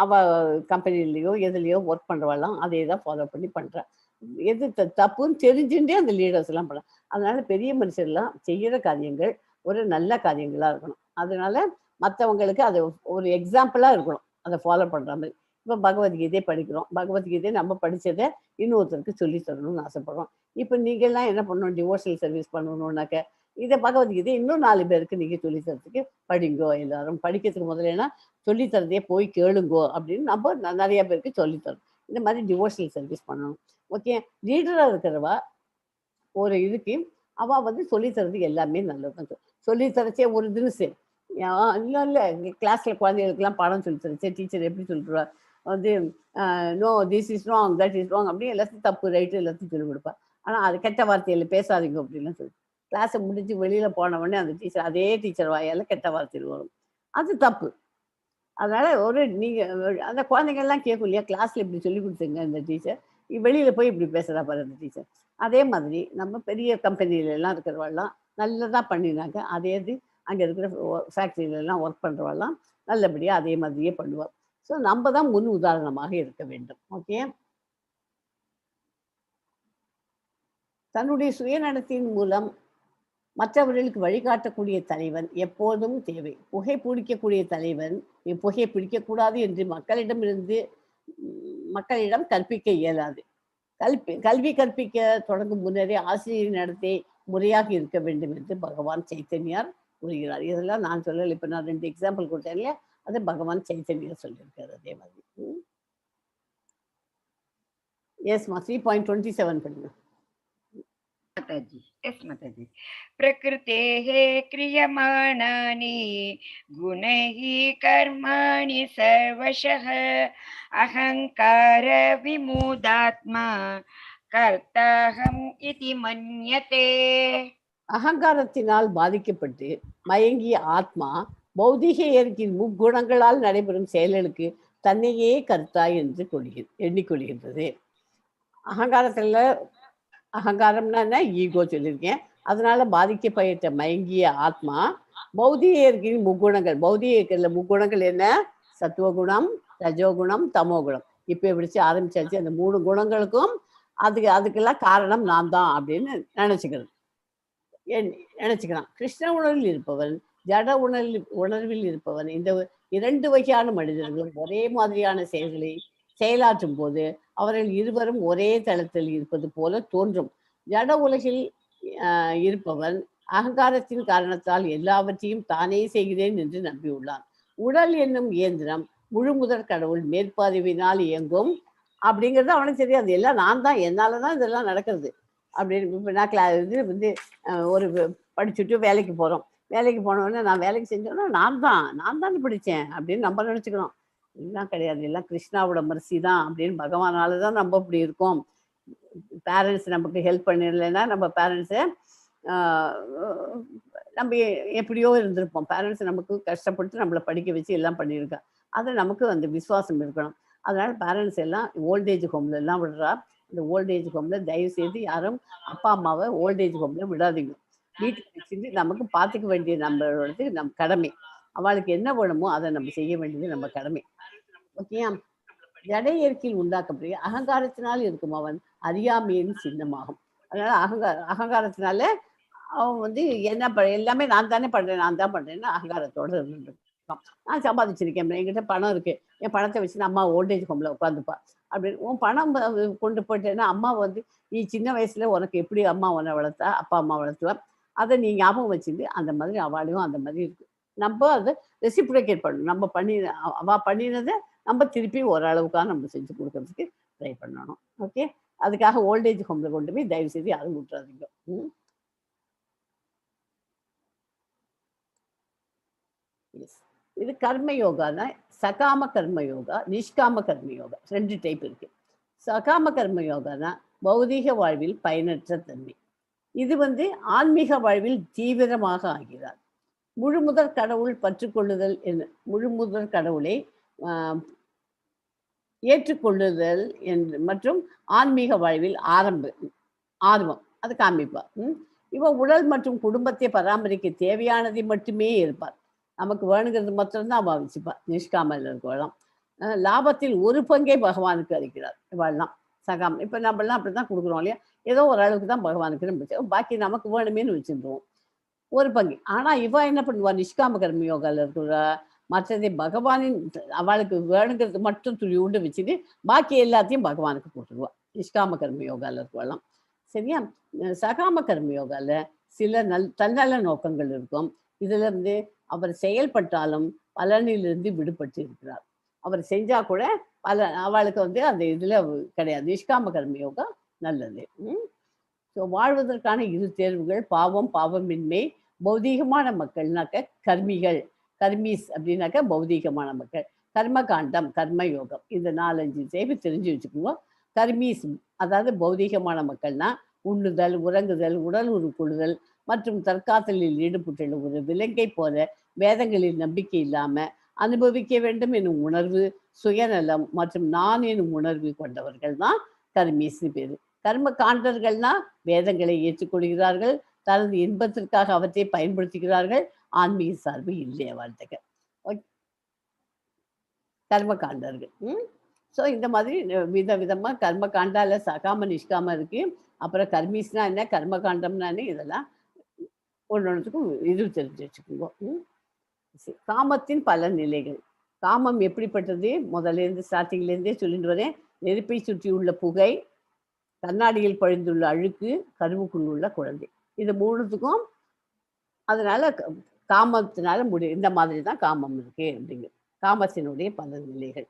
அவள் கம்பெனிலேயோ எதுலேயோ ஒர்க் பண்ணுறவாலாம் அதே தான் ஃபாலோ பண்ணி பண்ணுறான். எது தப்புன்னு தெரிஞ்சுட்டே அந்த லீடர்ஸ் எல்லாம் பண்ணலாம். அதனால பெரிய மனுஷர்லாம் செய்கிற காரியங்கள் ஒரு நல்ல காரியங்களாக இருக்கணும். அதனால மற்றவங்களுக்கு அது ஒரு எக்ஸாம்பிளாக இருக்கணும், அதை ஃபாலோ பண்ணுற மாதிரி. இப்போ பகவத்கீதை படிக்கிறோம், பகவத்கீதை நம்ம படித்ததை இன்னொருத்தருக்கு சொல்லி தரணும்னு ஆசைப்படுறோம். இப்போ நீங்கள்லாம் என்ன பண்ணணும், டிவோஷனல் சர்வீஸ் பண்ணணும்னாக்க இதை பகவத்கீதை இன்னும் 4 பேருக்கு நீங்கள் சொல்லித்தரத்துக்கு படிங்கோ. எல்லாரும் படிக்கிறதுக்கு முதல்ல சொல்லித்தரதே போய் கேளுங்கோ அப்படின்னு நம்ம நிறைய பேருக்கு சொல்லித்தரோம். இந்த மாதிரி டிவோஷனல் சர்வீஸ் பண்ணணும். ஓகே, லீடராக இருக்கிறவா ஒரு இதுக்கு அவள் வந்து சொல்லித்தரது எல்லாமே நல்லது. சொல்லித்தரச்சே ஒரு தினசு இல்லை கிளாஸில் குழந்தைகளுக்கெல்லாம் பாடம் சொல்லித்தரச்சே டீச்சர் எப்படி சொல்லிடுவா வந்து no this is wrong that is wrong அப்படின்னு எல்லாத்தையும் தப்பு ரைட்டு எல்லாத்தையும் சொல்லிக் கொடுப்பா. ஆனால் அது கெட்ட வார்த்தையில் பேசாதீங்க அப்படின்லாம் சொல்லி கிளாஸை முடிஞ்சு வெளியில் போனவொடனே அந்த டீச்சர் அதே டீச்சர் வாயால் கெட்ட வார்த்தையில் வரும், அது தப்பு. அதனால் நீங்கள் அந்த குழந்தைங்கள்லாம் கேட்கும் இல்லையா, கிளாஸில் இப்படி சொல்லி கொடுத்துங்க இந்த டீச்சர், வெளியில் போய் இப்படி பேசுகிறா பாரு அந்த டீச்சர். அதே மாதிரி நம்ம பெரிய கம்பெனிலெலாம் இருக்கிறவாள்லாம் நல்லதாக பண்ணினாங்க, அதே இது அங்கே இருக்கிற ஃபேக்ட்ரியிலலாம் ஒர்க் பண்ணுறவாள்லாம் நல்லபடியாக அதே மாதிரியே பண்ணுவாள். ஸோ நம்ம தான் முன் உதாரணமாக இருக்க வேண்டும். ஓகே, தன்னுடைய சுயநடத்தின் மூலம் மற்றவர்களுக்கு வழிகாட்டக்கூடிய தலைவன் எப்போதும் தேவை. புகை பிடிக்கக்கூடிய தலைவன் புகை பிடிக்கக்கூடாது என்று மக்களிடம் கற்பிக்க இயலாது. கல்வி கற்பிக்க தொடங்கும் முன்னரே ஆசிரியர் நடத்தை முறையாக இருக்க வேண்டும் என்று பகவான் சைத்தன்யார் கூறுகிறார். இதெல்லாம் நான் சொல்லலை, இப்போ நான் 2 எக்ஸாம்பிள் கொடுத்தேன் இல்லையா, அது பகவான் சைத்தன்யார் சொல்லியிருக்காரு. அதே மாதிரி எஸ்மா 3.27 பண்ணுங்க Mataji. Yes, Mataji. Prakrutehe kriyamanaani gunaihi karmani sarvashah ahankara vimudatma कर्ताहम् इति मन्यते. அகங்காரத்தினால் பாதிக்கப்பட்டு மயங்கிய ஆத்மா பௌதிக இயற்கையின் முக்குணங்களால் நடைபெறும் செயல்களுக்கு தன்னையே கர்த்தா என்று எண்ணிக்கொள்கின்றது. அகங்காரம்னா என்ன, ஈகோ சொல்லியிருக்கேன். அதனால பாதிக்கப்பட்ட மயங்கிய ஆத்மா பௌதிக இயற்கையின் முக்குணங்கள் முக்குணங்கள் என்ன, சத்துவகுணம், ரஜோகுணம், தமோகுணம். இப்ப பிடிச்சு ஆரம்பிச்சாச்சு. அந்த 3 குணங்களுக்கும் அதுக்கெல்லாம் காரணம் நான் தான் அப்படின்னு நினைச்சுக்கிறான். கிருஷ்ண உணர்வில் இருப்பவன், ஜட உணர்வில் இருப்பவன், இந்த 2 வகையான மனிதர்களும் ஒரே மாதிரியான செயல்களை செயலாற்றும் போது அவர்கள் இருவரும் ஒரே தளத்தில் இருப்பது போல தோன்றும். ஜட உலகில் இருப்பவன் அகங்காரத்தின் காரணத்தால் எல்லாவற்றையும் தானே செய்கிறேன் என்று நம்பியுள்ளான். உடல் என்னும் இயந்திரம் முழு முதற் கடவுள் மேற்பார்வையினால் இயங்கும் அப்படிங்கிறது அவனுக்கு தெரியாது. எல்லாம் நான் தான், என்னாலதான் இதெல்லாம் நடக்கிறது அப்படின்னு. இப்போ நான் இது ஒரு படிச்சுட்டு வேலைக்கு போகிறோம். வேலைக்கு போனோடனே நான் வேலைக்கு செஞ்சோன்னா நான் தான் படித்தேன் அப்படின்னு நம்ம நினச்சிக்கிறோம். எல்லாம் கிடையாது, எல்லாம் கிருஷ்ணாவோட மர்சி தான் அப்படின்னு. பகவானால தான் நம்ம இப்படி இருக்கோம். பேரண்ட்ஸ் நமக்கு ஹெல்ப் பண்ணிடலைன்னா நம்ம பேரண்ட்ஸை நம்ம எப்படியோ இருந்திருப்போம். பேரண்ட்ஸ் நமக்கு கஷ்டப்பட்டு நம்மளை படிக்க வச்சு எல்லாம் பண்ணியிருக்கா. அது நமக்கு அந்த விசுவாசம் இருக்கணும். அதனால் பேரண்ட்ஸ் எல்லாம் ஓல்டேஜ் ஹோம்ல எல்லாம் விடுறா. இந்த ஓல்டேஜ் ஹோம்ல தயவு செய்து யாரும் அப்பா அம்மாவை ஓல்டேஜ் ஹோம்ல விடாதீங்க. வீட்டுக்கு வச்சுட்டு நமக்கு பார்த்துக்க வேண்டிய நம்மளோடது நம் கடமை. அவளுக்கு என்ன வேணுமோ அதை நம்ம செய்ய வேண்டியது நம்ம கடமை. ஓகேயா? ஜட இயற்கையில் உண்டாக்கப்படுகிற அகங்காரத்தினால் இருக்கும் அவன் அறியாமையின் சின்னமாகும். அதனால அகங்காரத்தினால அவன் என்ன எல்லாமே நான் தானே பண்றேன், நான் தான் பண்றேன்னு அகங்காரத்தோட இருந்துருக்கான். நான் சம்பாதிச்சிருக்கேன், என்கிட்ட பணம் இருக்கு, என் பணத்தை வச்சு அம்மா ஓல்டேஜ் ஹோம்ல உட்காந்துப்பா அப்படின்னு. உன் பணம் கொண்டு போயிட்டேன்னா அம்மா நீ சின்ன வயசுல உனக்கு எப்படி அம்மா உன்னை வளர்த்தா, அப்பா அம்மா வளர்த்துவா, அதை நீ ஞாபகம் வச்சுட்டு அந்த மாதிரி அவளையும் அந்த மாதிரி இருக்கு. நம்ம அதை ரெசிப்ரிகேட் பண்ணணும். நம்ம அவ பண்ணினதை நம்ம திருப்பி ஓரளவுக்காக நம்ம செஞ்சு கொடுக்கறதுக்கு ட்ரை பண்ணணும். ஓகே? அதுக்காக ஓல்டேஜ் ஹோம்ல கொண்டு போய் தயவு செய்து யாரும் விட்டுறாதீங்க. இது கர்ம யோகானா சகாம கர்ம யோகா, நிஷ்காம கர்ம யோகா, 2 டைப் இருக்கு. சகாம கர்ம யோகானா பௌதீக வாழ்வில் பயனற்ற தன்மை. இது ஆன்மீக வாழ்வில் தீவிரமாக ஆகிறார். முழுமுதற் கடவுள் பற்றுக்கொள்ளுதல் முழுமுதற் கடவுளை ஏற்றுக்கொள்ளுதல் மற்றும் ஆன்மீக வாழ்வில் ஆர்வம் அது காமிப்பார். இவன் உடல் மற்றும் குடும்பத்தை பராமரிக்க தேவையானதை மட்டுமே இருப்பார். நமக்கு வேணுங்கிறது மாத்திரம்தான் அவள் வச்சுப்பார். நிஷ்காமல் இருக்கவெல்லாம் லாபத்தில் ஒரு பங்கை பகவானுக்கு அளிக்கிறார். இவாள்லாம் சகாம. இப்போ நம்மளாம் அப்படிதான் கொடுக்குறோம் இல்லையா? ஏதோ ஒரு அளவுக்கு தான் பகவானுக்கு நம்ம பாக்கி நமக்கு வேணுமேனு வச்சுருவோம் ஒரு பங்கு. ஆனா இவ என்ன பண்ணுவா, நிஷ்காம கர்ம யோகால இருக்கிற மற்றதை பகவானின் அவளுக்கு வேணுங்கிறது மட்டும் துளியுண்டு வச்சுட்டு பாக்கி எல்லாத்தையும் பகவானுக்கு போட்டுருவா. நிஷ்காம கர்ம யோகால இருக்கலாம். சரியா? சகாம கர்ம யோகால சில தன்னல நோக்கங்கள் இருக்கும். இதுல அவர் செயல்பட்டாலும் பலனிலிருந்து விடுபட்டு இருக்கிறார். அவர் செஞ்சா கூட அவளுக்கு அந்த இதுல கிடையாது. நிஷ்காம கர்ம யோகா நல்லது. ஸோ வாழ்வதற்கான 2 தேர்வுகள் பாவம், பாவமின்மை. பௌதீகமான மக்கள்னாக்க கர்மீஸ் அப்படின்னாக்க பௌதீகமான மக்கள். கர்மகாண்டம், கர்ம யோகம், இந்த 4-5 தேவை தெரிஞ்சு வச்சுக்குவோம். கர்மீஸ் அதாவது பௌதீகமான மக்கள்னா உண்ணுதல், உறங்குதல், உடல் உருக்குழுதல் மற்றும் தற்காத்தலில் ஈடுபட்டுள்ள ஒரு விலங்கை போல வேதங்களில் நம்பிக்கை இல்லாம அனுபவிக்க வேண்டும் எனும் உணர்வு, சுயநலம் மற்றும் நான் எனும் உணர்வு கொண்டவர்கள் தான் கர்மீஸ்னு பேரு. கர்ம காண்டர்கள்னா வேதங்களை ஏற்றுக்கொள்கிறார்கள், தனது இன்பத்திற்காக அவற்றை பயன்படுத்துகிறார்கள், ஆன்மீக சார்பு இல்லை வாழ்த்துக்க. கர்ம காண்டர்கள். ஸோ இந்த மாதிரி விதவிதமாக கர்ம காண்டால சகாம நிஷ்காம இருக்கு. அப்புறம் கர்மீஸ்னா என்ன, கர்ம காண்டம்னா என்ன, இதெல்லாம் ஒன்றுக்கும் இது தெரிஞ்சு வச்சுக்கோங்க. காமத்தின் பல நிலைகள். காமம் எப்படிப்பட்டது? முதல்லேருந்து ஸ்டார்டிங்லேருந்தே சொல்லிட்டு வரேன். நெருப்பை சுற்றியுள்ள புகை, கண்ணாடியில் பழிந்துள்ள அழுக்கு, கருவுக்குள் உள்ள குழந்தை, இது 3த்துக்கும் அதனால காமத்தினால இந்த மாதிரி தான் காமம் இருக்கு அப்படிங்க. காமத்தினுடைய பல நிலைகள்.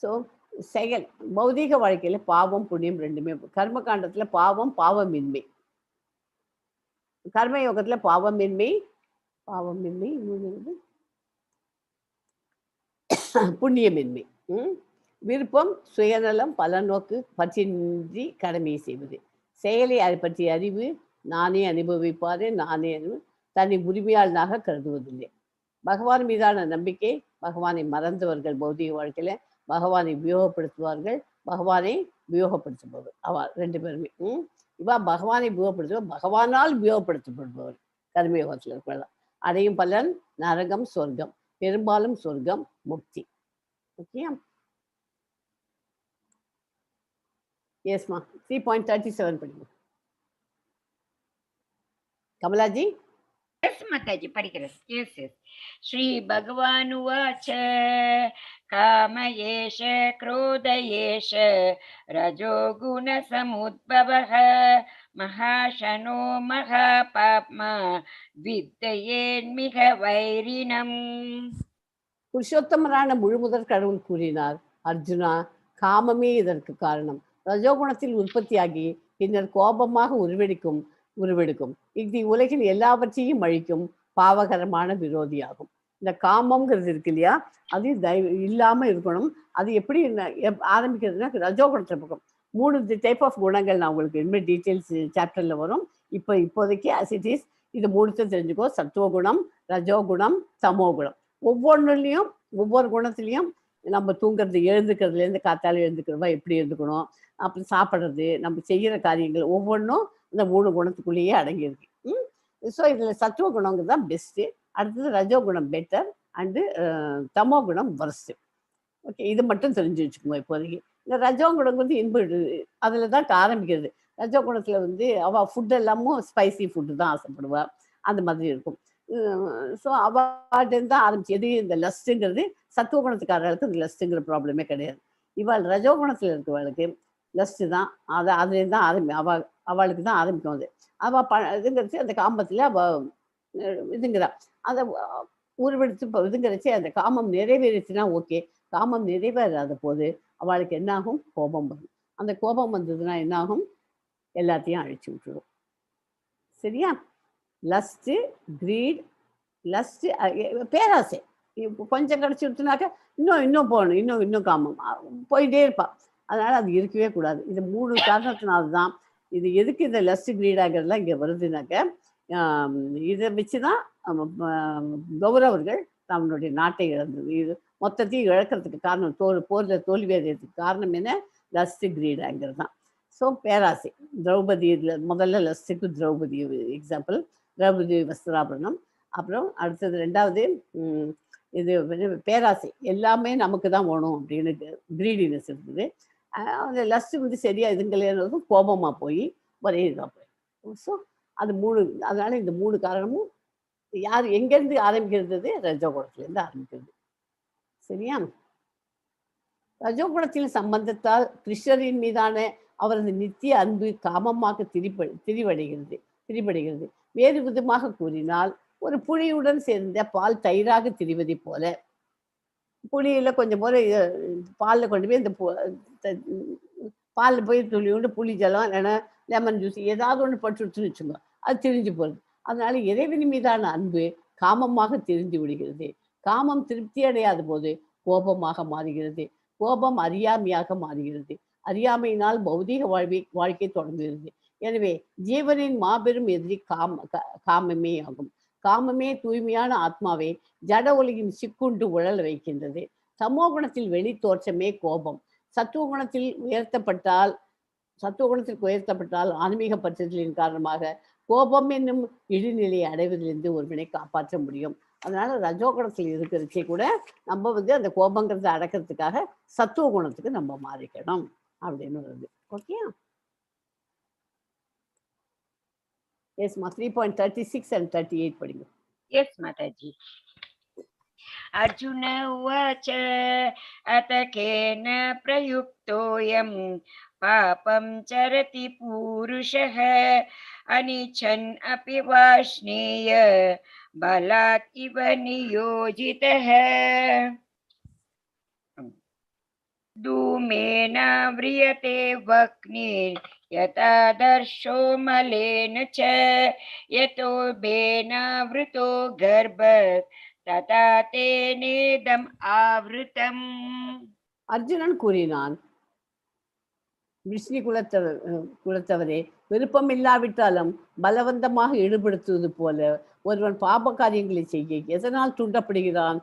ஸோ செயல் பௌதீக வாழ்க்கையில பாவம் புண்ணியம் 2மே. கர்ம காண்டத்துல பாவம், பாவமின்மை. கர்ம யோகத்துல பாவமின்மை புண்ணியமின்மை. விருப்பம் சுயநலம் பலநோக்கு பற்றின்றி கடமையை செய்வது. செயலை அதை பற்றிய அறிவு நானே அனுபவிப்பாரு நானே தன்னை உரிமையாளனாக கருதுவதில்லை. பகவான் மீதான நம்பிக்கை பகவானை மறந்தவர்கள் பௌதிக வாழ்க்கையில பகவானை உபயோகப்படுத்துவார்கள் பகவானை உபயோகப்படுத்துபவர் அவ ரெண்டு பேருமே. இவா பகவானை உபயோகப்படுத்துவார் பகவானால் உபயோகப்படுத்தப்படுபவர் கர்மயோகத்தில் இருக்கலாம். அடையும் பலன் நரகம் சொர்க்கம் பெரும்பாலும் சொர்க்கம் முக்தி. ஓகே எஸ்மா 3.37 படிக்கும் கமலாஜி. Yes, Mataji, படிக்கிறேன். Yes, yes. Shri Bhagavan Uvacha Kamayesha Krodayesha Rajo Guna Samudbhavaha Mahashano Mahapapma Viddayen Miha Vairinam. புருஷோத்தமரான முழுமுதற் கடவுள் கூறினார், அர்ஜுனா காமமே இதற்கு காரணம். ரஜோகுணத்தில் உற்பத்தியாகி பின்னர் கோபமாக உருவெடுக்கும் இது உலகில் எல்லாவற்றையும் அழிக்கும் பாவகரமான விரோதியாகும். இந்த காமம்ங்கிறது இருக்கு இல்லையா, அது இல்லாம இருக்கணும். அது எப்படி ஆரம்பிக்கிறதுனா ரஜோகுணத்துல பக்கம் 3 டைப் ஆஃப் குணங்கள் நான் உங்களுக்கு இனிமேல் டீட்டெயில்ஸ் சாப்டர்ல வரும். இப்போதைக்கு ஆஸ் இட் இஸ் இது 3 தெரிஞ்சுக்கோ. சத்துவகுணம், ரஜோகுணம், தமோகுணம். ஒவ்வொன்றுலையும் ஒவ்வொரு குணத்துலையும் நம்ம தூங்குறது எழுந்துக்கிறதுலேருந்து காத்தால எழுந்துக்கிறவா எப்படி இருந்துக்கணும், அப்புறம் சாப்பிட்றது நம்ம செய்கிற காரியங்கள் ஒவ்வொன்றும் இந்த 3 குணத்துக்குள்ளேயே அடங்கியிருக்கு. ஸோ இதில் சத்துவ குணங்கிறது தான் பெஸ்ட்டு. அடுத்தது ரஜோகுணம் பெட்டர் அண்டு தமோ குணம் வர்ஸ்ட்டு. ஓகே, இது மட்டும் தெரிஞ்சு வச்சுக்கோங்க இப்போதைக்கு. இந்த ரஜோகுணம் வந்து அதில் தான் ஆரம்பிக்கிறது. ரஜோகுணத்தில் அவள் ஃபுட் எல்லாமும் ஸ்பைசி ஃபுட்டு தான் ஆசைப்படுவாள், அந்த மாதிரி இருக்கும். ஸோ அவார்டு தான் ஆரம்பிச்சு எது இந்த லஸ்ட்டுங்கிறது. சத்துவ குணத்துக்காரர்களுக்கு இந்த லஸ்ட்டுங்கிற ப்ராப்ளமே கிடையாது. இவள் ரஜோகுணத்தில் இருக்கிறவளுக்கு லஸ்ட்டு தான். அதுலேருந்து தான் அவளுக்கு தான் ஆரம்பிக்கும். அவள் இதுங்கிறச்சு அந்த காமத்தில் அவள் இதுங்கிறா அதை உருவெடுத்து இதுங்கிறச்சு அந்த காமம் நிறைவேறிச்சுன்னா ஓகே. காமம் நிறைவேறாத போது அவளுக்கு என்னாகும், கோபம் வரும். அந்த கோபம் வந்ததுன்னா என்னாகும், எல்லாத்தையும் அழிச்சு விட்டுடும். சரியா? லஸ்ட்டு, கிரீட், லஸ்ட்டு, பேராசை கொஞ்சம் கிடச்சி விட்டுனாக்க இன்னும் போகணும், இன்னும் காமம் போயிட்டே இருப்பாள். அதனால் அது இருக்கவே கூடாது. இது 3 காரணத்தினால்தான் இது எதுக்கு இந்த லஸ்ட் கிரீடாகிறதுலாம் இங்கே வருதுனாக்க, இதை வச்சு தான் கௌரவர்கள் தன்னுடைய நாட்டை இழந்தது. இது மொத்தத்தையும் இழக்கிறதுக்கு காரணம் போரில் தோல்வி அடைகிறதுக்கு காரணம் என்ன, லஸ்ட் கிரீடாங்கிறது தான். ஸோ பேராசை. திரௌபதி இதில் முதல்ல லஸ்ட்டுக்கு திரௌபதி எக்ஸாம்பிள், திரௌபதி வஸ்திராபரணம். அப்புறம் அடுத்தது 2வது இது பேராசை, எல்லாமே நமக்கு தான் வேணும் அப்படின்னு கிரீடினஸ் இருக்குது. அந்த லஸ்ட்டு வந்து சரியா இதுங்களேன்றதும் கோபமாக போய் ஒரே இதாக போய். ஸோ அது 3. அதனால இந்த 3 காரணமும் யார் எங்கேருந்து ஆரம்பிக்கிறது, ரஜோகுணத்துலேருந்து ஆரம்பிக்கிறது. சரியா? ரஜோகுணத்தின் சம்பந்தத்தால் கிருஷ்ணரின் மீதான அவரது நித்திய அன்பு காமமாக திரிவடைகிறது. வேறு விதமாக கூறினால், ஒரு புளியுடன் சேர்ந்த பால் தயிராக திரிவதை போல, புளியில கொஞ்சம் போல பாலில் கொண்டு போய் இந்த பாலில் போய் துளியோண்டு புளி ஜலம் இல்லைன்னா லெமன் ஜூஸ் ஏதாவது ஒன்று பட்டுச்சுன்னு வச்சுக்கோங்க, அது திரிஞ்சு போகுது. அதனால இறைவன் மீதான அன்பு காமமாக திரிஞ்சு விடுகிறது. காமம் திருப்தி அடையாத போது கோபமாக மாறுகிறது. கோபம் அறியாமையாக மாறுகிறது. அறியாமையினால் பௌதீக வாழ்க்கை தொடங்குகிறது. எனவே ஜீவனின் மாபெரும் எதிரி காமமே ஆகும். காமமே தூய்மையான ஆத்மாவை ஜட உலகின் சிக்குண்டு உழல வைக்கின்றது. சமோ குணத்தில் வெளி தோற்றமே கோபம். சத்துவகுணத்தில் உயர்த்தப்பட்டால் ஆன்மீக பற்றத்தின் காரணமாக கோபம் என்னும் இழிநிலையை அடைவதிலிருந்து ஒருவனை காப்பாற்ற முடியும். அதனால ரஜோகுணத்தில் இருக்கிறச்சே கூட நம்ம வந்து அந்த கோபங்கிறத அடக்கிறதுக்காக சத்துவ குணத்துக்கு நம்ம மாறிக்கணும் அப்படின்னு வருது. ஓகே, எஸ்மா 3.36 and 38 படிங்க. Yes, Mataji. Arjuna uvacha atakena prayuktoyam papam charati purushaha anichan api vashneya balat iva niyojitaha धूमेना व्रियते वह्निर् यथा दर्शो मलेन च यतो बेनावृतो गर्भः तथा तेनेदम् आवृतम्. அர்ஜுனன் கூறினான், விஷ்ணு குலத்தவரே, விருப்பம் இல்லாவிட்டாலும் பலவந்தமாக ஈடுபடுத்துவது போல ஒருவன் பாப காரியங்களை செய்ய எதனால் தூண்டப்படுகிறான்?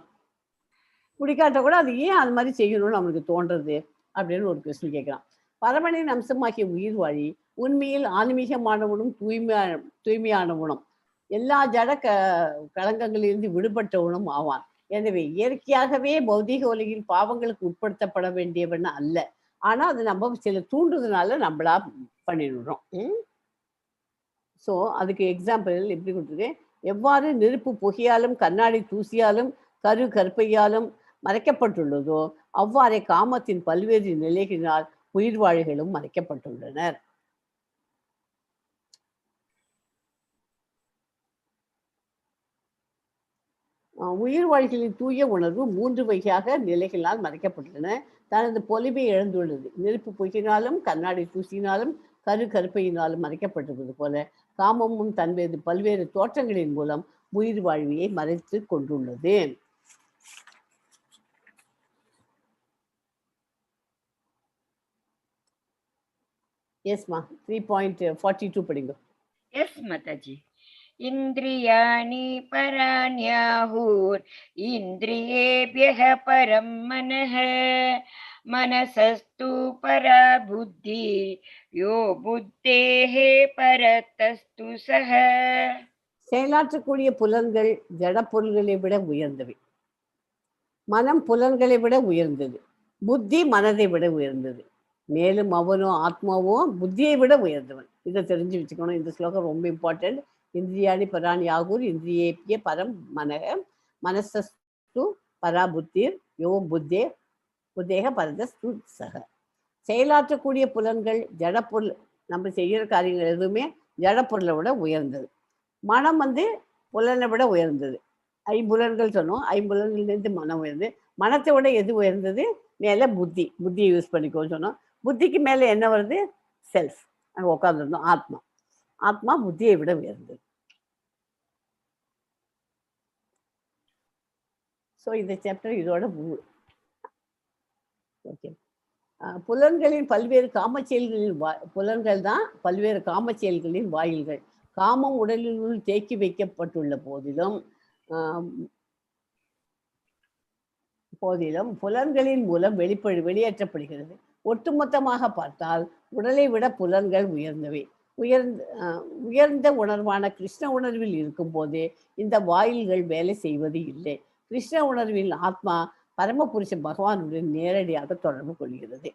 குடிக்காட்ட கூட அது ஏன் அது மாதிரி செய்யணும்னு அவனுக்கு தோன்றது அப்படின்னு ஒரு கொஸ்டின் கேட்கிறான். பரமனின் அம்சமாகிய உயிர் வாழி உண்மையில் ஆன்மீகமானவனும் தூய்மையானவனும் எல்லா ஜட களங்கங்களிலிருந்து விடுபட்டவனும் ஆவான். எனவே இயற்கையாகவே பௌதீக உலகில் பாவங்களுக்கு உட்படுத்தப்பட வேண்டியவன் அல்ல. ஆனா அது நம்ம சில தூண்டுறதுனால நம்மளா பண்ணிடுறோம். ஸோ அதுக்கு எக்ஸாம்பிள் எப்படி கொடுத்துருக்கேன், எவ்வாறு நெருப்பு புகையாலும் கண்ணாடி தூசியாலும் கருப்பையாலும் மறைக்கப்பட்டுள்ளதோ அவ்வாறே காமத்தின் பல்வேறு நிலைகளினால் உயிர் வாழிகளும் மறைக்கப்பட்டுள்ளனர். உயிர் வாழ்களின் தூய உணர்வு 3 வகையாக நிலைகளால் மறைக்கப்பட்டுள்ளன. தனது பொலிவை இழந்துள்ளது. நெருப்பு பொய்யினாலும் கண்ணாடி தூசியினாலும் கருப்பையினாலும் மறைக்கப்பட்டுள்ளது போல காமமும் தன்வேறு பல்வேறு தோற்றங்களின் மூலம் உயிர் வாழ்வியை மறைத்து கொண்டுள்ளது. எஸ்மா 3.42 படிங்க. எஸ் மாதாஜி. இந்திரியாணி பராண்யாஹூர் இந்திரியேப்யஹ பரம் மனஹ மனசஸ்து பரா புத்தி யோ புத்தேஹே பரதஸ்து சஹ. செயலாற்றக்கூடிய புலன்கள் ஜட பொருள்களை விட உயர்ந்தவை. மனம் புலன்களை விட உயர்ந்தது. புத்தி மனதை விட உயர்ந்தது. மேலும் அவனும் ஆத்மாவும் புத்தியை விட உயர்ந்தவன். இதை தெரிஞ்சு வச்சுக்கணும். இந்த ஸ்லோகம் ரொம்ப இம்பார்ட்டன்ட். இந்திரியாணி பராணி ஆகூர் இந்திரியேபிய பரம் மனக மனசஸ்து பரா புத்திர் யோ புத்தேக பரதஸ்து சக. செயலாற்றக்கூடிய புலன்கள் ஜடப்பொருள், நம்ம செய்கிற காரியங்கள் எதுவுமே ஜடப்பொருளை விட உயர்ந்தது. மனம் புலனை விட உயர்ந்தது. ஐம்புலன்கள் சொன்னோம். ஐம்புலன்கள்லேருந்து மனம் உயர்ந்து, மனத்தை விட எது உயர்ந்தது? மேலே புத்தியை யூஸ் பண்ணிக்கோன்னு சொன்னோம். புத்திக்கு மேலே என்ன வருது? செல்ஃப். அங்கே உட்காந்துருந்தோம். ஆத்மா புத்தியை விட உயர்ந்தது. ஸோ இந்த சாப்டர் இதோட ஓகே. புலன்களின் பல்வேறு காமச்செயல்களின் புலன்கள் தான் பல்வேறு காமச்செயல்களின் வாயில்கள். காமம் உடலினுள் தேக்கி வைக்கப்பட்டுள்ள போதிலும் புலன்களின் மூலம் வெளியேற்றப்படுகிறது. ஒட்டுமொத்தமாக பார்த்தால் உடலை விட புலன்கள் உயர்ந்தவை. உயர்ந்த உணர்வான கிருஷ்ண உணர்வில் இருக்கும் போதே இந்த வாயில்கள் வேலை செய்வது இல்லை. கிருஷ்ண உணர்வில் ஆத்மா பரமபுருஷ பகவானுடன் நேரடியாக தொடர்பு கொள்கிறது.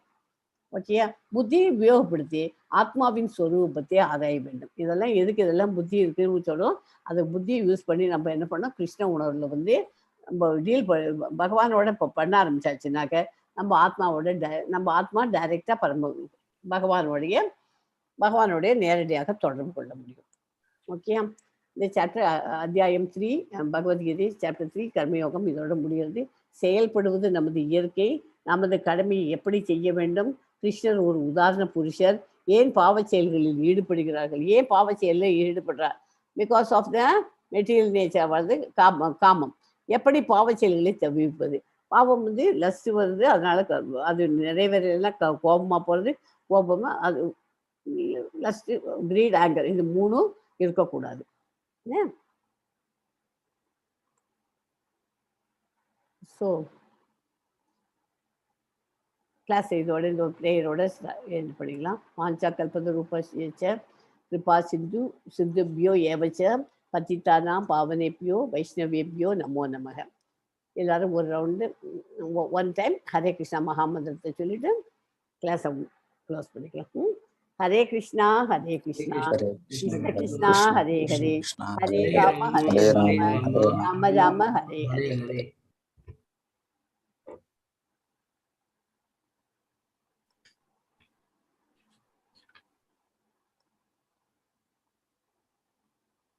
ஓகேயா? புத்தியை உபயோகப்படுத்தி ஆத்மாவின் ஸ்வரூபத்தை ஆராய வேண்டும். இதெல்லாம் புத்தி இருக்குன்னு சொல்லும். அதை புத்தியை யூஸ் பண்ணி நம்ம என்ன பண்ணோம்? கிருஷ்ண உணர்வுல நம்ம பகவானோட இப்போ பண்ண ஆரம்பிச்சாச்சுனாக்க நம்ம ஆத்மா டைரக்டா பகவானோடைய நேரடியாக தொடர்பு கொள்ள முடியும். ஓகே. இந்த சாப்டர் அத்தியாயம் 3 பகவத்கீதை சாப்டர் 3 கர்மயோகம் இதோட முடிகிறது. செயல்படுவது நமது இயற்கை. நமது கடமையை எப்படி செய்ய வேண்டும்? கிருஷ்ணர் ஒரு உதாரண புருஷர். ஏன் பாவ செயல்களில் ஈடுபடுகிறார்கள்? ஏன் பாவ செயலில் ஈடுபடுறார்? Because of the material nature வருது காமம். எப்படி பாவ செயல்களை தவிர்ப்பது? பாவம் லஸ்ட் வருது, அதனால அது நிறைவேறலாம் கோபமா போறது. கோபமா அது லஸ்ட், கிரீட், ஆங்கர், இது 3 இருக்கக்கூடாது. ஸோ கிளாஸ் இதோட இந்த ஒரு ப்ரேயரோட எண்ட் பண்ணிக்கலாம். வாஞ்சா கல்பத ரூபேச்ச கிருபா சிந்துபியோ ஏவச்ச பத்திதானாம் பாவனேபியோ வைஷ்ணவேபியோ நமோ நமக. எல்லாரும் ஒரு round one time Hare Krishna மகாமந்திரத்தை சொல்லிட்டு கிளாஸை க்ளோஸ் பண்ணிக்கலாம். ஹரே கிருஷ்ணா கிருஷ்ண கிருஷ்ணா ஹரே ஹரே, ஹரே ராம ராம ஹரே ஹரே.